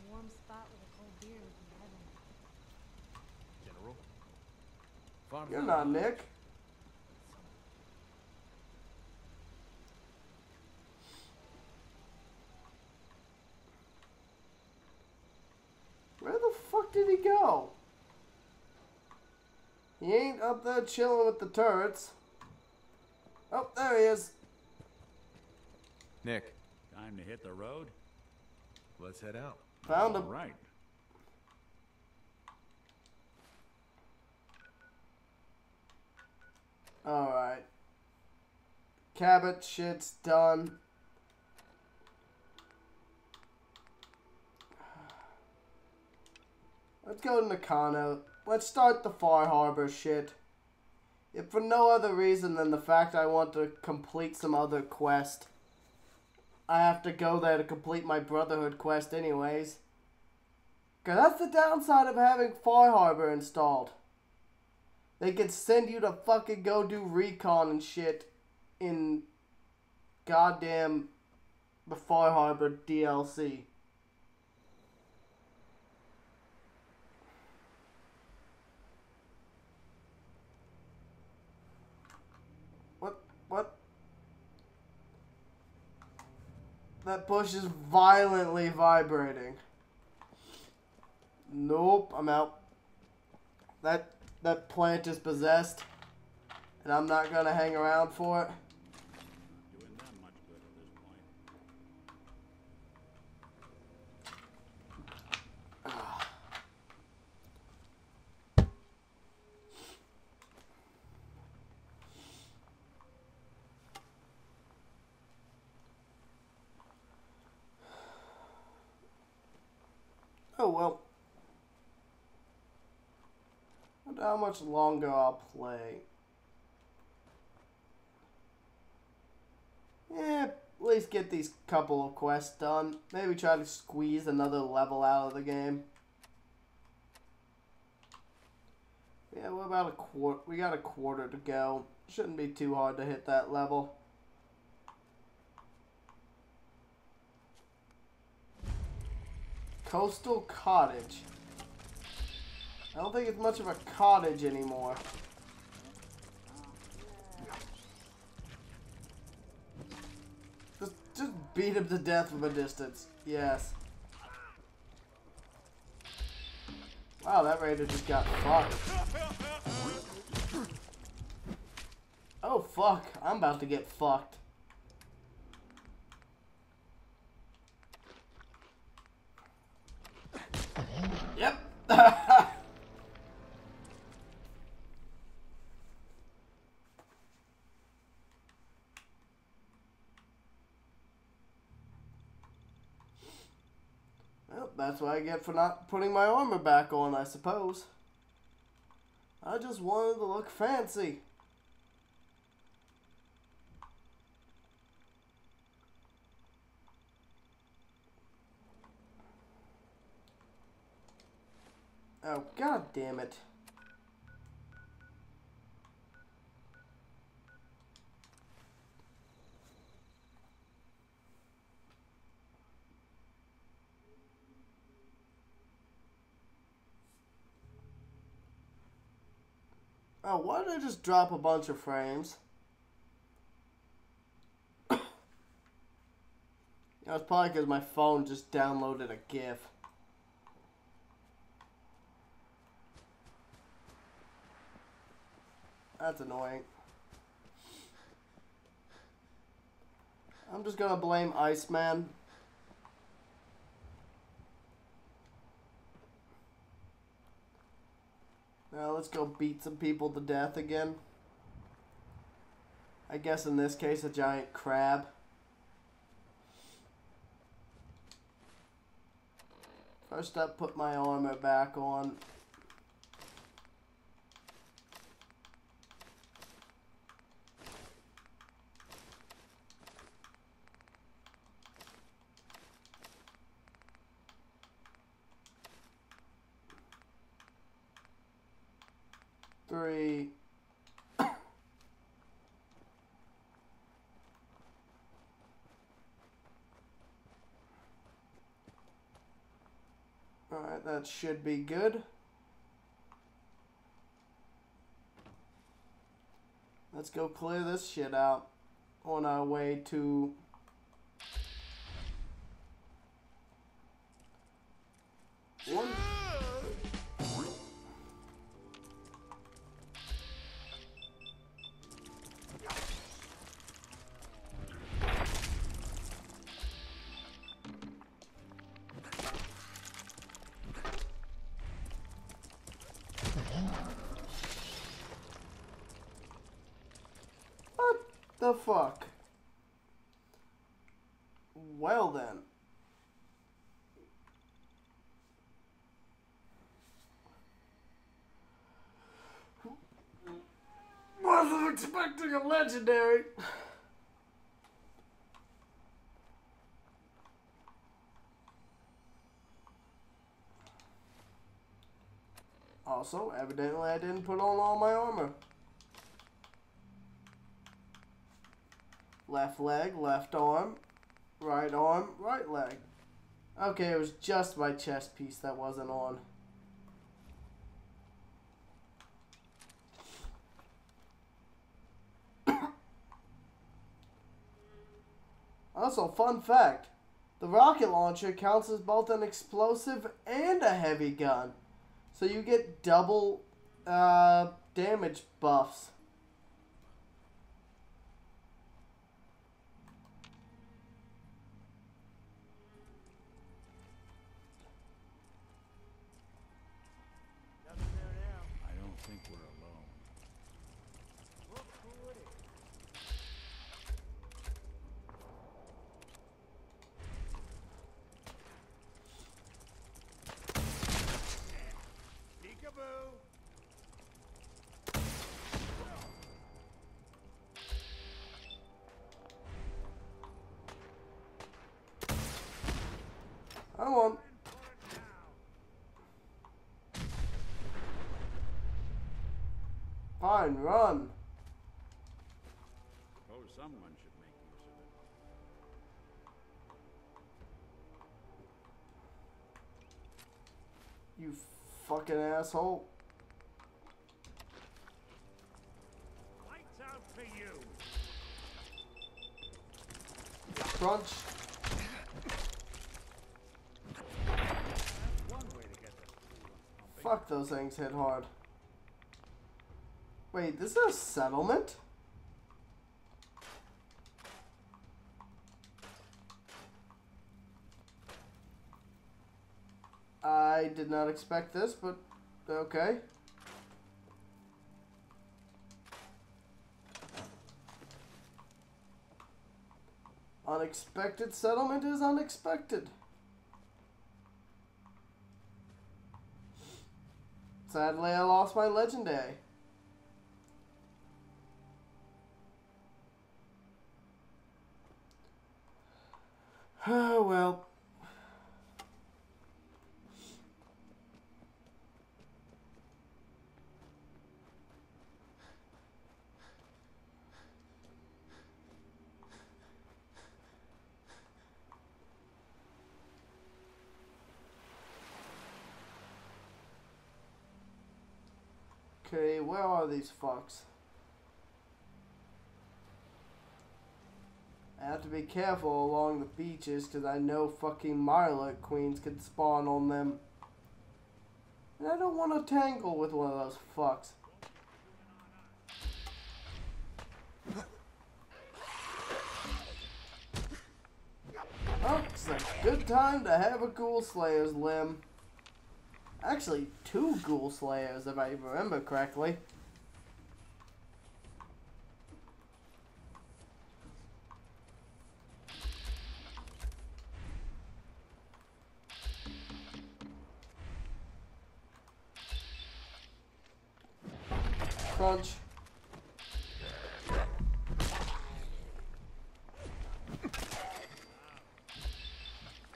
warm spot with a cold beer would be heaven. General? You're not Nick. Where the fuck did he go? He ain't up there chilling with the turrets. Oh, there he is. Nick, Time to hit the road? let's head out. Found him. All right. Alright. Cabot shit's done. Let's go to Nakano. Let's start the Far Harbor shit. If for no other reason than the fact I want to complete some other quest. I have to go there to complete my Brotherhood quest anyways. Cause that's the downside of having Far Harbor installed. They can send you to fucking go do recon and shit in goddamn the Far Harbor DLC. What? That bush is violently vibrating. Nope, I'm out. That plant is possessed, and I'm not gonna hang around for it. Doing them much good at this point. Oh well. I wonder how much longer I'll play. Yeah, at least get these couple of quests done. Maybe try to squeeze another level out of the game. Yeah, we're about a quarter. We got a quarter to go. Shouldn't be too hard to hit that level. Coastal Cottage. I don't think it's much of a cottage anymore. Just beat him to death from a distance. Yes. Wow, that raider just got fucked. Oh fuck, I'm about to get fucked. Yep. Well, that's what I get for not putting my armor back on, I suppose. I just wanted to look fancy. Oh, god damn it. Oh, why did I just drop a bunch of frames? That's probably because my phone just downloaded a GIF. That's annoying. I'm just gonna blame Iceman. Now let's go beat some people to death again. I guess in this case a giant crab. First up, put my armor back on. Three. Alright, that should be good. Let's go clear this shit out on our way to... one. What the fuck? Well then. Wasn't expecting a legendary. Also, evidently I didn't put on all my armor. Left leg, left arm, right leg. Okay, it was just my chest piece that wasn't on. Also, fun fact, the rocket launcher counts as both an explosive and a heavy gun. So you get double damage buffs. I don't think we're alone. Look who it is. Peekaboo! Come on. Fine, run. Oh, someone should make use of it. You fucking asshole. Lights out for you! Crunch. Fuck, those things hit hard. Wait, this is a settlement? I did not expect this, but okay. Unexpected settlement is unexpected. Sadly, I lost my legendary. Oh, well. Okay, where are these fucks? I have to be careful along the beaches because I know fucking Mirelurk queens can spawn on them. And I don't want to tangle with one of those fucks. Oh, it's a good time to have a Ghoul Slayer's limb. Actually, 2 Ghoul Slayers if I remember correctly. Crunch.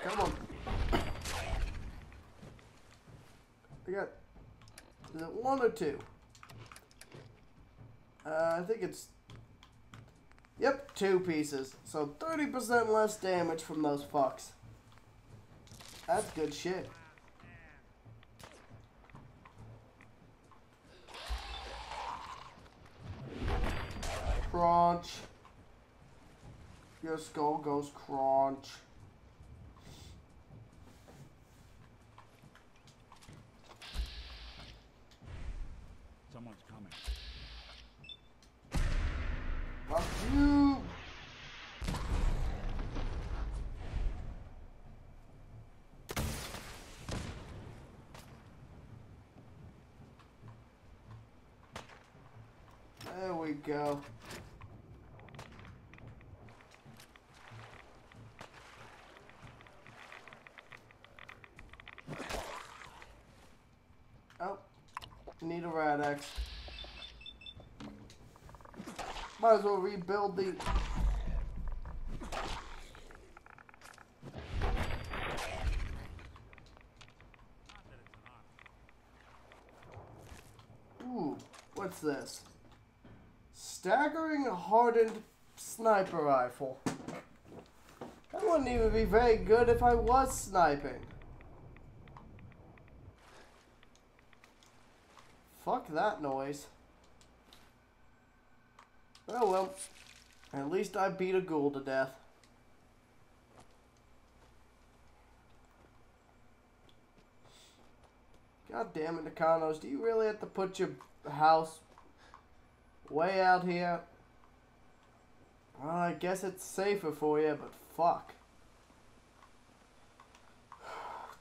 Come on. I got... Is it 1 or 2? I think it's... Yep, 2 pieces. So 30% less damage from those fucks. That's good shit. Crunch. Your skull goes crunch. Someone's coming. Fuck you! There we go. Oh, need a rat axe. Might as well rebuild the... Ooh, what's this? Staggering hardened sniper rifle. That wouldn't even be very good if I was sniping. Fuck that noise. Oh well. At least I beat a ghoul to death. God damn it, Nakanos. Do you really have to put your house way out here? Well, I guess it's safer for you, but fuck.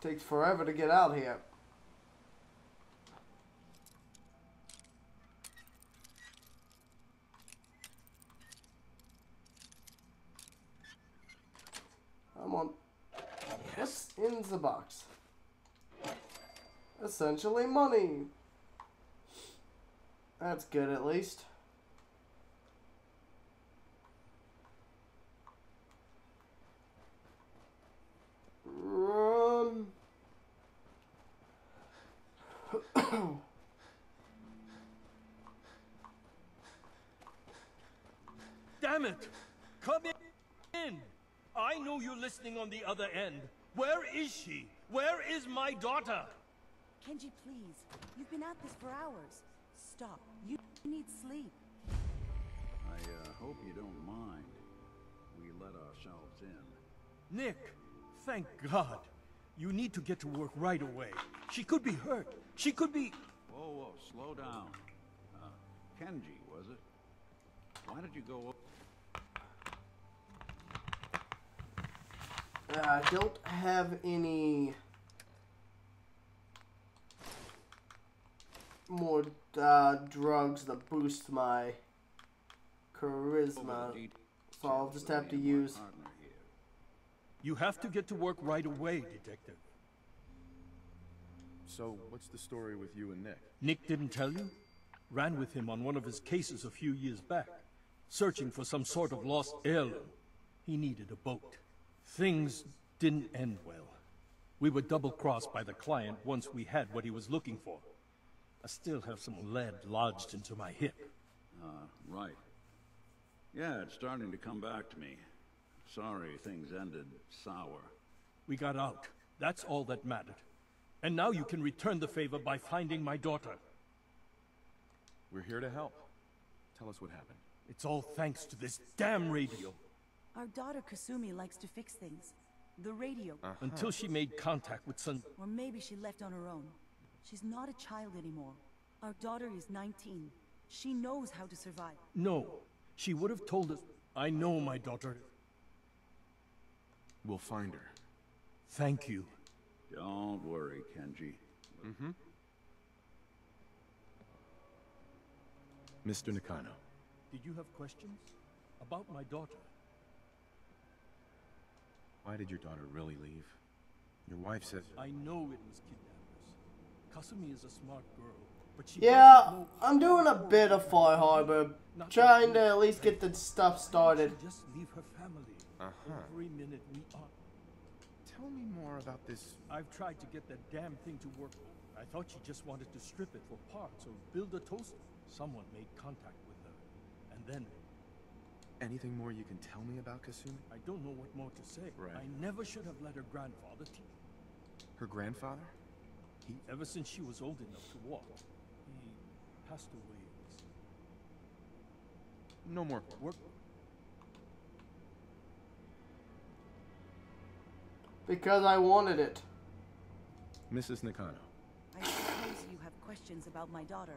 Takes forever to get out here. Come on. What's in the box? Essentially money. That's good at least. Run. Damn it! Come in! I know you're listening on the other end. Where is she? Where is my daughter? Kenji, please. You've been at this for hours. Stop. You need sleep. I hope you don't mind. We let ourselves in. Nick, thank God. You need to get to work right away. She could be hurt. She could be... Whoa, whoa, slow down. Kenji, was it? Why did you go... I don't have any more drugs that boost my charisma, so I'll just have to use... You have to get to work right away, Detective. So, what's the story with you and Nick? Nick didn't tell you? Ran with him on one of his cases a few years back, searching for some sort of lost heirloom. He needed a boat. Things didn't end well. We were double-crossed by the client once we had what he was looking for. I still have some lead lodged into my hip. Right. Yeah, it's starting to come back to me. Sorry things ended sour. We got out. That's all that mattered. And now you can return the favor by finding my daughter. We're here to help. Tell us what happened. It's all thanks to this damn radio. Our daughter Kasumi likes to fix things. The radio. Until she made contact with Sun. Or maybe she left on her own. She's not a child anymore. Our daughter is 19. She knows how to survive. No, she would have told us. I know my daughter. We'll find her. Thank you. Don't worry, Kenji. Mm-hmm. Mr. Nakano. Did you have questions? About my daughter? Why did your daughter really leave? Your wife says... I know it was kidnappers. Kasumi is a smart girl, but she... Yeah, I'm doing a bit of Far Harbor. Trying to at least get the stuff started. Just leave her family. Every minute we are... Tell me more about this... I've tried to get that damn thing to work. I thought she just wanted to strip it for parts or build a toaster. Someone made contact with her. And then... Anything more you can tell me about Kasumi? I don't know what more to say. Right. I never should have let her grandfather teach. Her grandfather? Ever since she was old enough to walk, he passed away. No more work. Because I wanted it. Mrs. Nakano. I suppose you have questions about my daughter.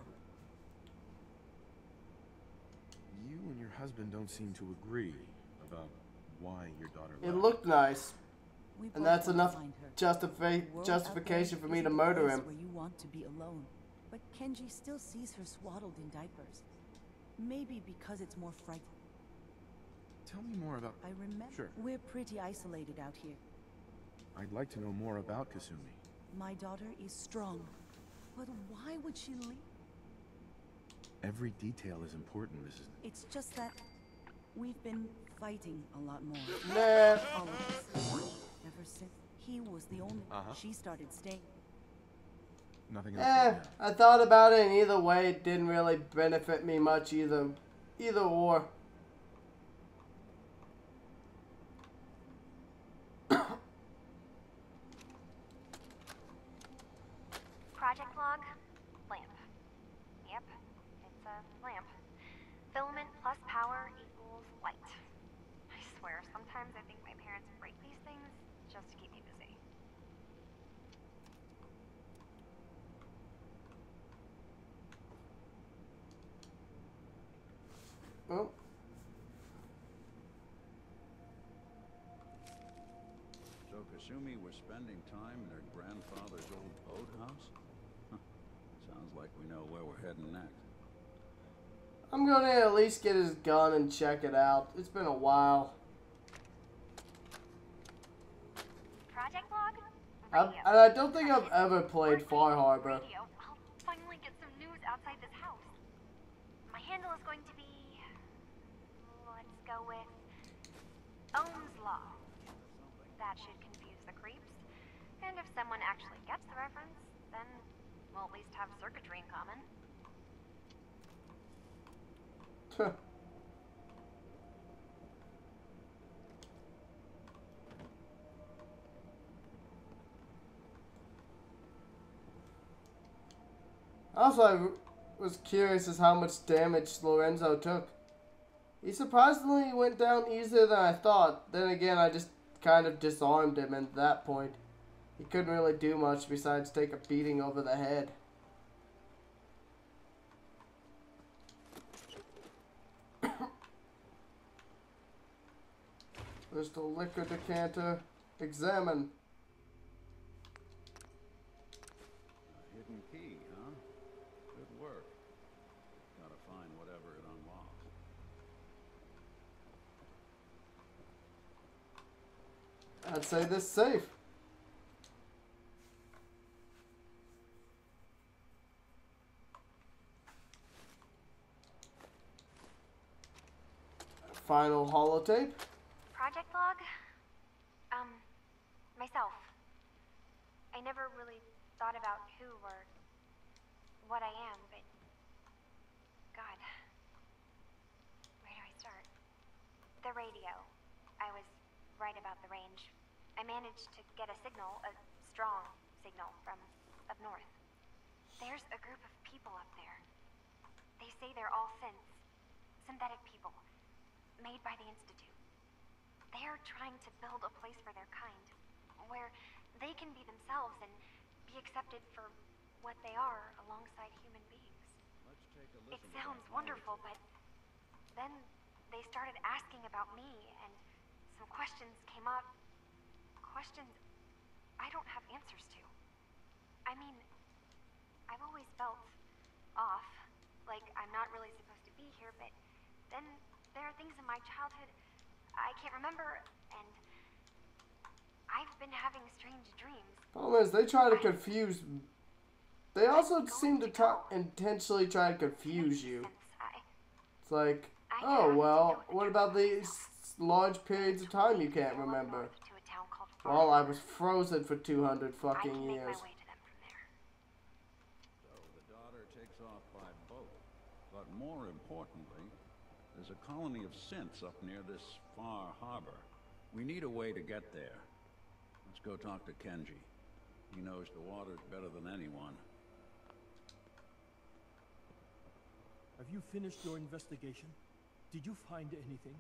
You and your husband don't seem to agree about why your daughter left. It looked nice. And that's enough justification for me to murder him. Where you want to be alone. But Kenji still sees her swaddled in diapers. Maybe because it's more frightening. Tell me more about... I remember. Sure. We're pretty isolated out here. I'd like to know more about Kasumi. My daughter is strong. But why would she leave? Every detail is important, Mrs. It's just that we've been fighting a lot more. Nah. All of us. Ever since he was the only she started staying. Nothing else. I thought about it, and either way, it didn't really benefit me much either. Either or. Project log, lamp. Yep, it's a lamp. Filament plus power equals light. I swear, sometimes I think my parents break these things just to keep me busy. Oh. So Kasumi was spending time in her grandfather's old boathouse? Huh. Sounds like we know where we're heading next. I'm gonna at least get his gun and check it out. It's been a while. Project log? And I don't think I've ever played Far Harbor. Radio. I'll finally get some news outside this house. My handle is going to be... Let's go with... Ohm's Law. That should confuse the creeps. And if someone actually gets the reference, then we'll at least have circuitry in common. Also, I was curious as how much damage Lorenzo took. He surprisingly went down easier than I thought. Then again, I just kind of disarmed him at that point. He couldn't really do much besides take a beating over the head. There's the liquor decanter. Examine. A hidden key, huh? Good work. Gotta find whatever it unlocks. I'd say this safe. Final holotape. Project log? Myself. I never really thought about who or what I am, but... God. Where do I start? The radio. I was right about the range. I managed to get a signal, a strong signal, from up north. There's a group of people up there. They say they're all synths. Synthetic people. Made by the Institute. they're trying to build a place for their kind, where they can be themselves and be accepted for what they are alongside human beings. Let's take a It listen to sounds that wonderful, but then they started asking about me, and some questions came up. Questions I don't have answers to. I mean, I've always felt off, like I'm not really supposed to be here, but then there are things in my childhood I can't remember, and I've been having strange dreams. Problem is, they try to confuse. They also seem to intentionally try to confuse you. It's like, oh well, what about these large periods of time you can't remember? Well, I was frozen for 200 fucking years. So the daughter takes off by boat. But more importantly, there's a colony of synths up near this far harbor. We need a way to get there. Let's go talk to Kenji. He knows the waters better than anyone. Have you finished your investigation? Did you find anything?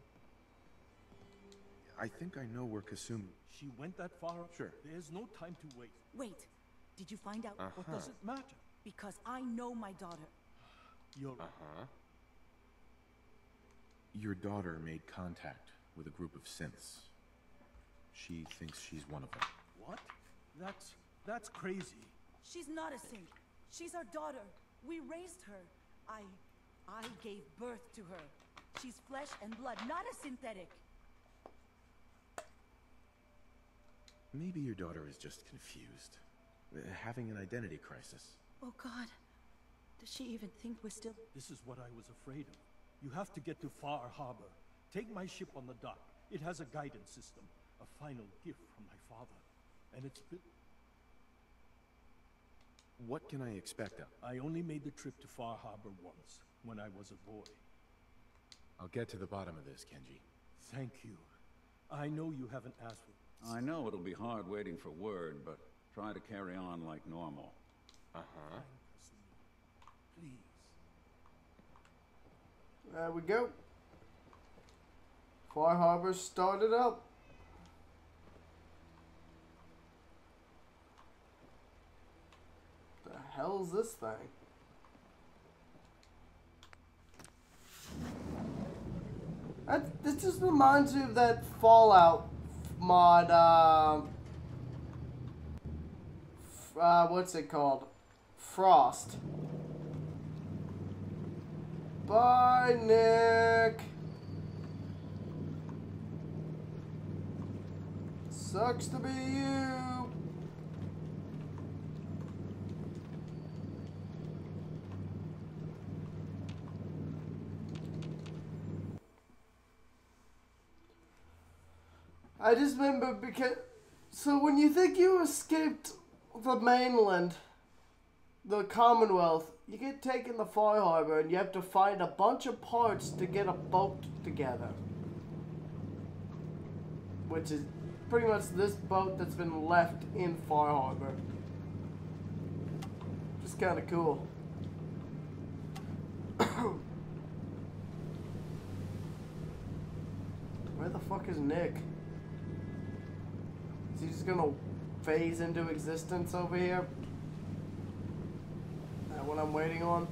I think I know where Kasumi... She went that far? Sure. There's no time to waste. Wait, did you find out? What does it matter? Because I know my daughter. You're... Your daughter made contact with a group of synths. She thinks she's one of them. What? That's crazy. She's not a synth. She's our daughter. We raised her. I gave birth to her. She's flesh and blood, not a synthetic. Maybe your daughter is just confused. Having an identity crisis. Oh God. Does she even think we're still... This is what I was afraid of. You have to get to Far Harbor. Take my ship on the dock. It has a guidance system. A final gift from my father. And it's built... What can I expect of? I only made the trip to Far Harbor once, when I was a boy. I'll get to the bottom of this, Kenji. Thank you. I know you haven't asked for... I know it'll be hard waiting for word, but try to carry on like normal. Please. There we go. Far Harbor started up. The hell's this thing? This just reminds me of that Fallout mod, what's it called? Frost. Bye, Nick. Sucks to be you. I just remember because... So when you think you escaped the mainland, the Commonwealth, you get taken to Far Harbor and you have to find a bunch of parts to get a boat together. Which is pretty much this boat that's been left in Far Harbor. Just kind of cool. Where the fuck is Nick? Is he just gonna phase into existence over here? Is that what I'm waiting on?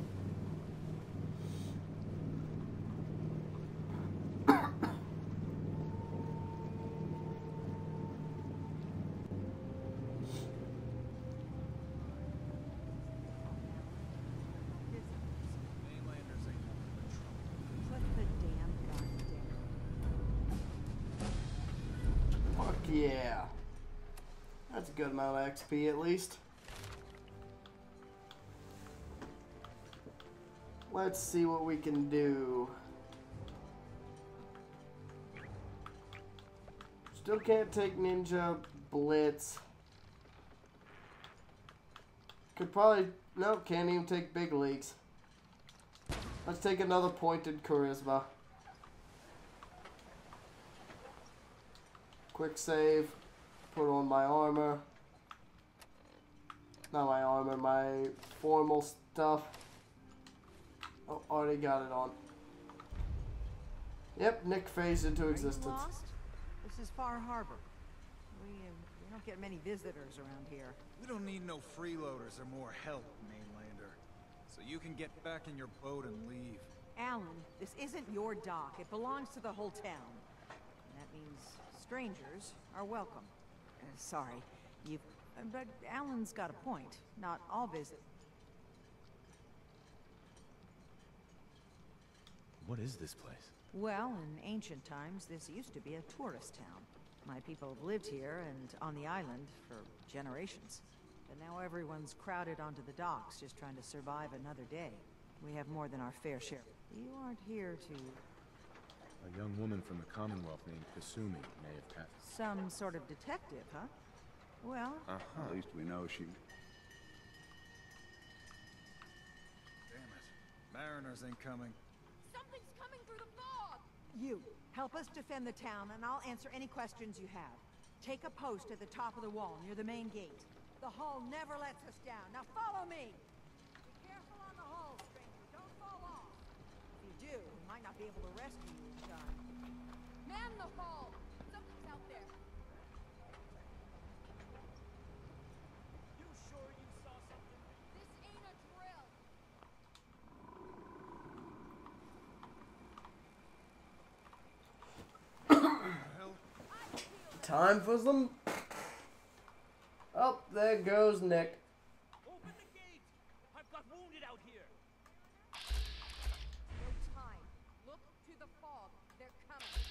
Yeah. That's a good amount of XP at least. Let's see what we can do. Still can't take Ninja Blitz. Could probably... Nope, can't even take Big Leagues. Let's take another pointed Charisma. Quick save, put on my armor. Not my armor, my formal stuff. Oh, already got it on. Yep, Nick phased into existence. Lost? This This is Far Harbor. We don't get many visitors around here. We don't need no freeloaders or more help, mainlander. So you can get back in your boat and leave. Alan, this isn't your dock. It belongs to the whole town. And that means strangers are welcome. Sorry, but Alan's got a point. Not all visitors. What is this place? Well, in ancient times, this used to be a tourist town. My people have lived here and on the island for generations. But now everyone's crowded onto the docks, just trying to survive another day. We have more than our fair share. You aren't here to... A young woman from the Commonwealth named Kasumi may have passed. Some sort of detective, huh? Well... At least we know she... Damn it. Mariners ain't coming. Something's coming through the fog! You, help us defend the town, and I'll answer any questions you have. Take a post at the top of the wall, near the main gate. The hull never lets us down. Now follow me! Be careful on the hull, stranger. Don't fall off. If you do, we might not be able to rescue you in time. Man the hull! Something's out there. You sure you saw something? This ain't a drill. Time for some... Oh, there goes Nick. Open the gate! I've got wounded out here. No time. Look to the fog. They're coming.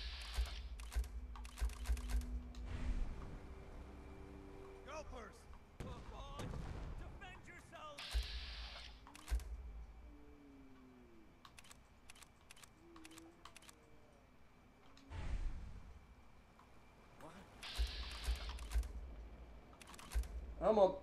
Gulpers! Oh God! Defend yourselves! I'm up.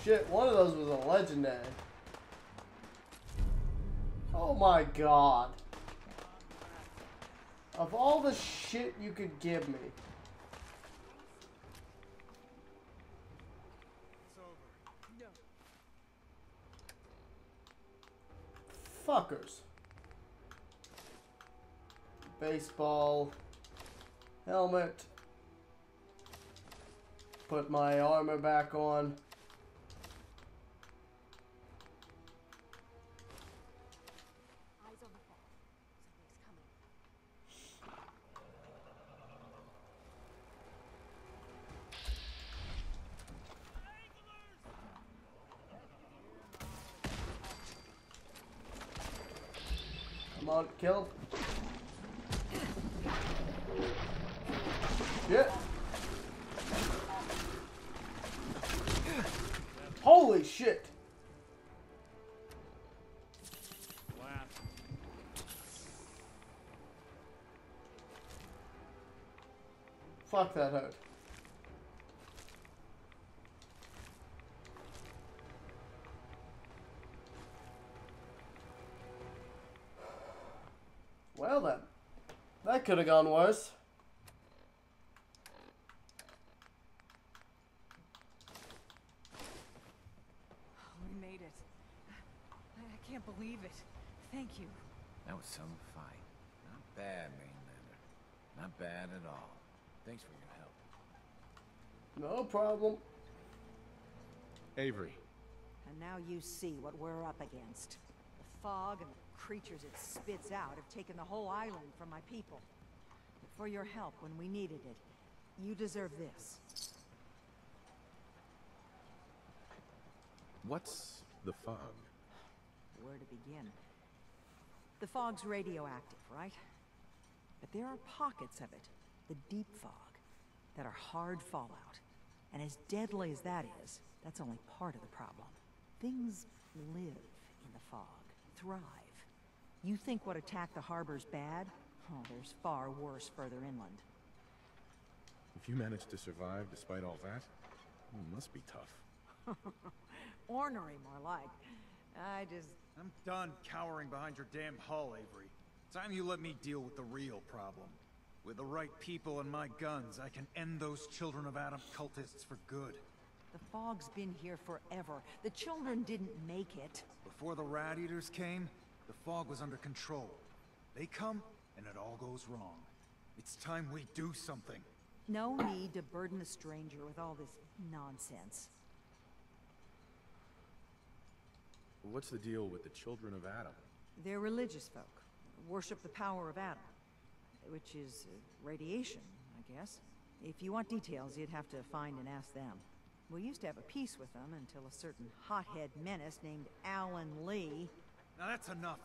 Shit, one of those was a legendary. Oh my god. Of all the shit you could give me. Fuckers. Baseball. Helmet. Put my armor back on. Eyes on the fog. Something's coming. Come on, kill. Shit. Holy shit. Fuck that hurt. Well then, that could have gone worse. We made it. I can't believe it. Thank you. That was some fight. Not bad, Mainlander. Not bad at all. Thanks for your help. No problem. Avery. And now you see what we're up against. The fog and the creatures it spits out have taken the whole island from my people. But for your help when we needed it, you deserve this. What's the fog? Where to begin? The fog's radioactive, right? But there are pockets of it, the deep fog, that are hard fallout. And as deadly as that is, that's only part of the problem. Things live in the fog, thrive. You think what attacked the harbor's bad? Oh, there's far worse further inland. If you managed to survive despite all that, it must be tough. Ornery, more like. I'm done cowering behind your damn hull, Avery. Time you let me deal with the real problem. With the right people and my guns, I can end those Children of Adam cultists for good. The fog's been here forever. The children didn't make it. Before the Rat Eaters came, the fog was under control. They come, and it all goes wrong. It's time we do something. No need to burden a stranger with all this nonsense. What's the deal with the Children of Adam? They're religious folk. Worship the power of Adam. Which is radiation, I guess. If you want details, you'd have to find and ask them. We used to have a peace with them until a certain hothead menace named Alan Lee... Now that's enough.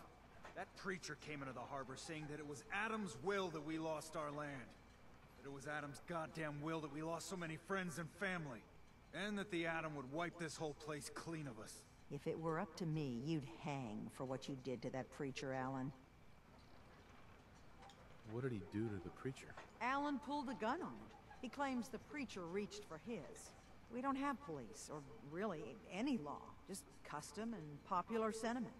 That preacher came into the harbor saying that it was Adam's will that we lost our land. That it was Adam's goddamn will that we lost so many friends and family. And that the Atom would wipe this whole place clean of us. If it were up to me, you'd hang for what you did to that preacher, Alan. What did he do to the preacher? Alan pulled a gun on him. He claims the preacher reached for his. We don't have police, or really any law. Just custom and popular sentiment.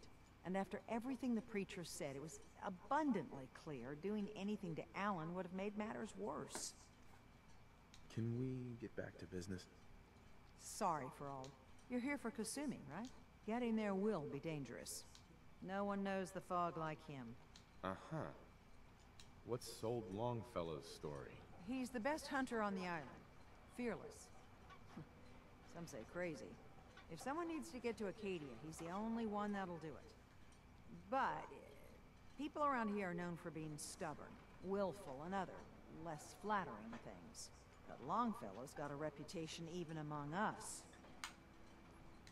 And after everything the preacher said, it was abundantly clear doing anything to Alan would have made matters worse. Can we get back to business? Sorry for all. You're here for Kasumi, right? Getting there will be dangerous. No one knows the fog like him. Uh-huh. What's Old Longfellow's story? He's the best hunter on the island. Fearless. Some say crazy. If someone needs to get to Acadia, he's the only one that'll do it. But people around here are known for being stubborn, willful, and other, less flattering things. But Longfellow's got a reputation even among us.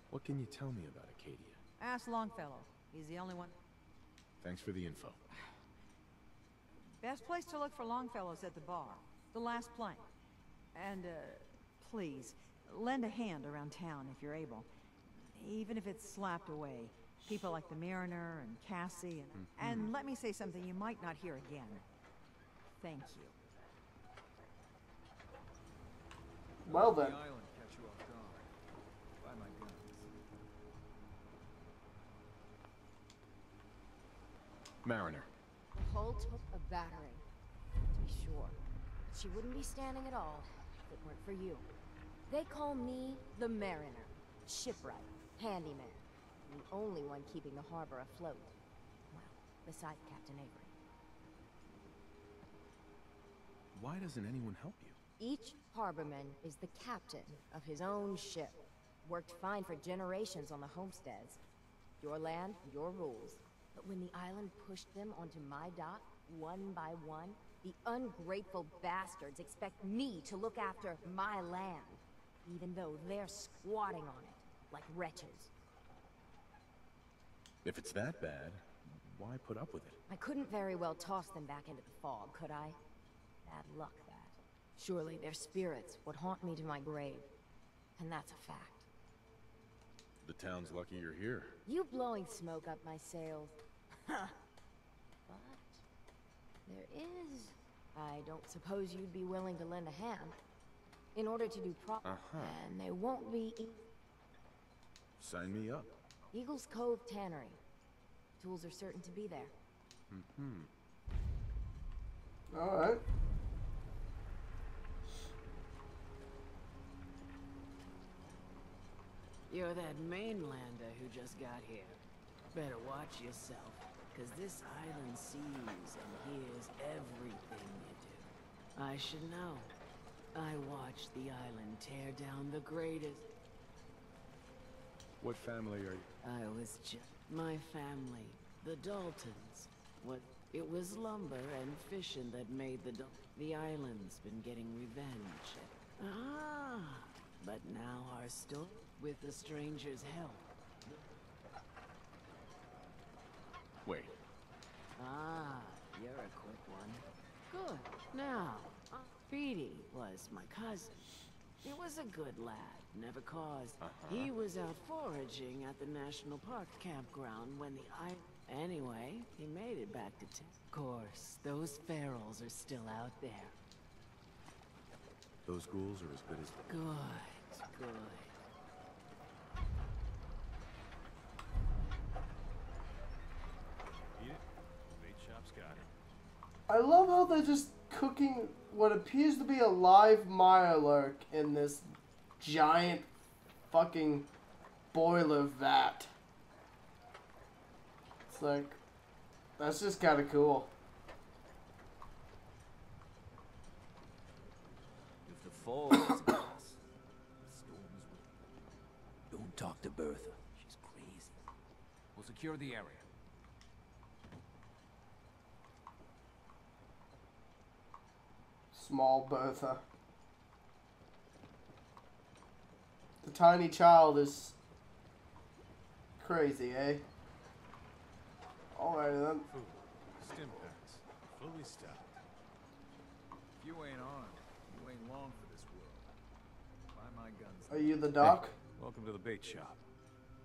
What can you tell me about Acadia? Ask Longfellow. He's the only one. Thanks for the info. Best place to look for Longfellow's at the bar. The last plank. And, please, lend a hand around town if you're able. Even if it's slapped away. People like the Mariner and Cassie and let me say something you might not hear again. Thank you. Well then. The island catch you off guard. Buy my guns. Mariner. The hull took a battering, to be sure. She wouldn't be standing at all if it weren't for you. They call me the Mariner, shipwright, handyman, the only one keeping the harbor afloat. Well, besides Captain Avery. Why doesn't anyone help you? Each harborman is the captain of his own ship. Worked fine for generations on the homesteads. Your land, your rules. But when the island pushed them onto my dock, one by one, the ungrateful bastards expect me to look after my land, even though they're squatting on it, like wretches. If it's that bad, why put up with it? I couldn't very well toss them back into the fog, could I? Bad luck, that. Surely their spirits would haunt me to my grave. And that's a fact. The town's lucky you're here. You blowing smoke up my sails. Huh. But there is... I don't suppose you'd be willing to lend a hand. In order to do and they won't be... Sign me up. Eagle's Cove Tannery. Tools are certain to be there. Alright. You're that mainlander who just got here. Better watch yourself, because this island sees and hears everything you do. I should know. I watched the island tear down the greatest... What family are you? I was just... My family, the Daltons. What? It was lumber and fishing that made the island's been getting revenge. Ah, but now our story, with the stranger's help. Wait. Ah, you're a quick one. Good. Now, Speedy was my cousin. He was a good lad, never caused. He was out foraging at the National Park campground when the Anyway, he made it back to town. Of course, those ferals are still out there. Those ghouls are as good as... Good, good. Eat it. Bait shop's got it. I love how they just cooking what appears to be a live Mirelurk in this giant fucking boiler vat. It's like, that's just kind of cool. If the fall is glass, the storms will. Don't talk to Bertha. She's crazy. We'll secure the area. Small Bertha. The tiny child is crazy, eh? Alright then. Food, stim packs, fully stocked. If you ain't armed, you ain't long for this world. Buy my guns. Are you the doc? Hey, welcome to the bait shop.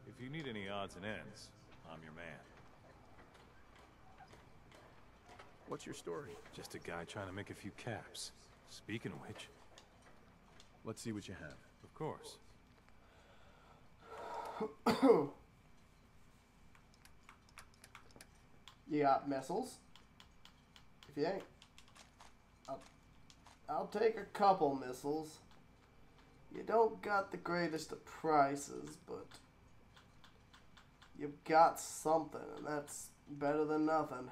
If you need any odds and ends, I'm your man. What's your story? Just a guy trying to make a few caps. Speaking of which... Let's see what you have. Of course. You got missiles? If you ain't, I'll take a couple missiles. You don't got the greatest of prices, but you've got something, and that's better than nothing.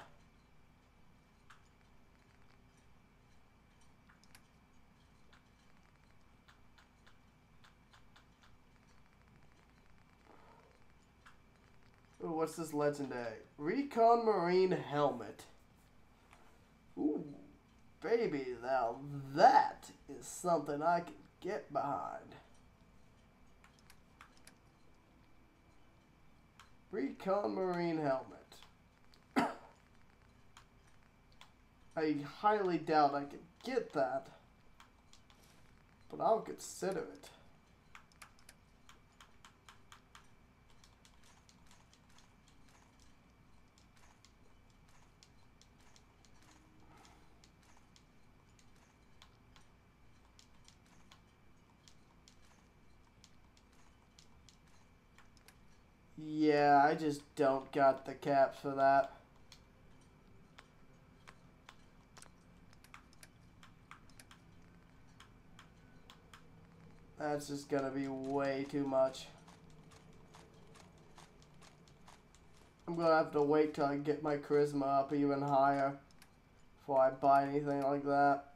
Ooh, what's this legendary? Recon Marine Helmet. Ooh, baby, now that is something I can get behind. Recon Marine Helmet. I highly doubt I could get that, but I'll consider it. Yeah, I just don't got the caps for that. That's just gonna be way too much. I'm gonna have to wait till I get my charisma up even higher before I buy anything like that.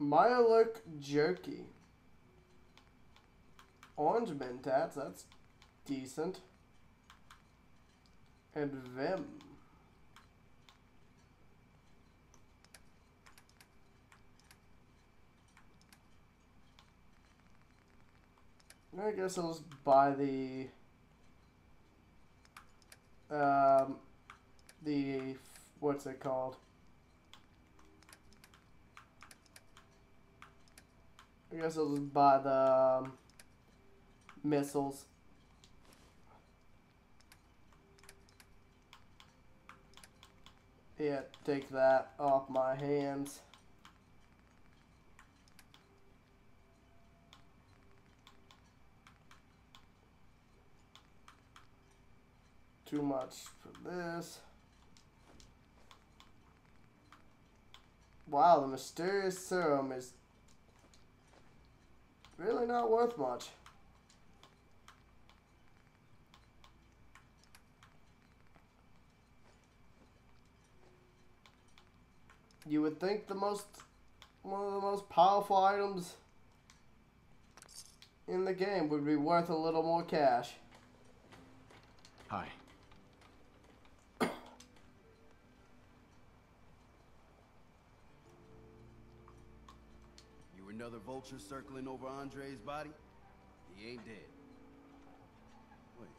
Mirelurk Jerky. Orange Mentats, that's decent. And Vim. I guess I'll just buy the what's it called? I guess I'll just buy the missiles. Yeah, take that off my hands. Too much for this. Wow, the mysterious serum is really not worth much. You would think one of the most powerful items in the game would be worth a little more cash. Hi. You another vulture circling over Andre's body? He ain't dead. Wait.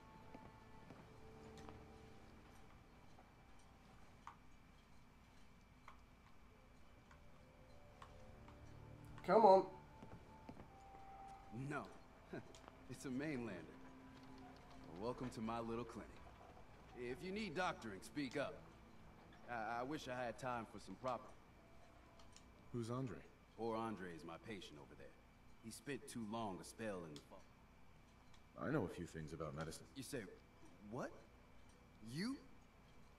Come on. No. It's a mainlander. Well, welcome to my little clinic. If you need doctoring, speak up. I wish I had time for some proper... Who's Andre? Poor Andre is my patient over there. He spent too long a spell in the fall. I know a few things about medicine. You say, what? You?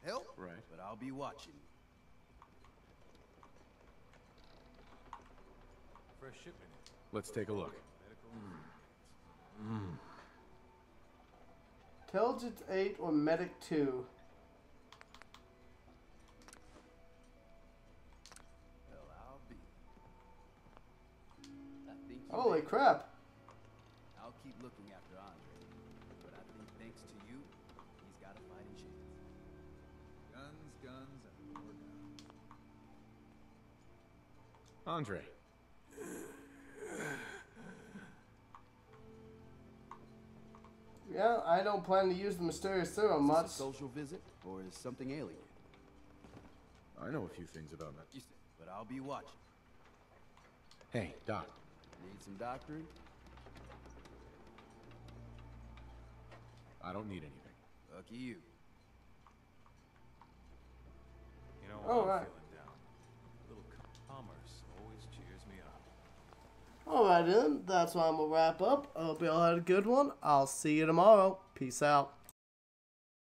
Help? Right. But I'll be watching you. fresh shipment. Let's take a look. Intelligence 8 or Medic 2? Well, I'll be. I think you Holy made it. crap. I'll keep looking after Andre. But I think thanks to you, he's got a fighting chance. Guns, guns, and more guns. Andre. Yeah, I don't plan to use the mysterious serum Is much. this a social visit, or is something alien? I know a few things about that. But I'll be watching. Hey, Doc. Need some doctoring? I don't need anything. Lucky you. You know, All I'm right. feeling down. A little commerce always cheers me up. Alright then, that's why I'm gonna wrap up. I hope you all had a good one. I'll see you tomorrow. Peace out.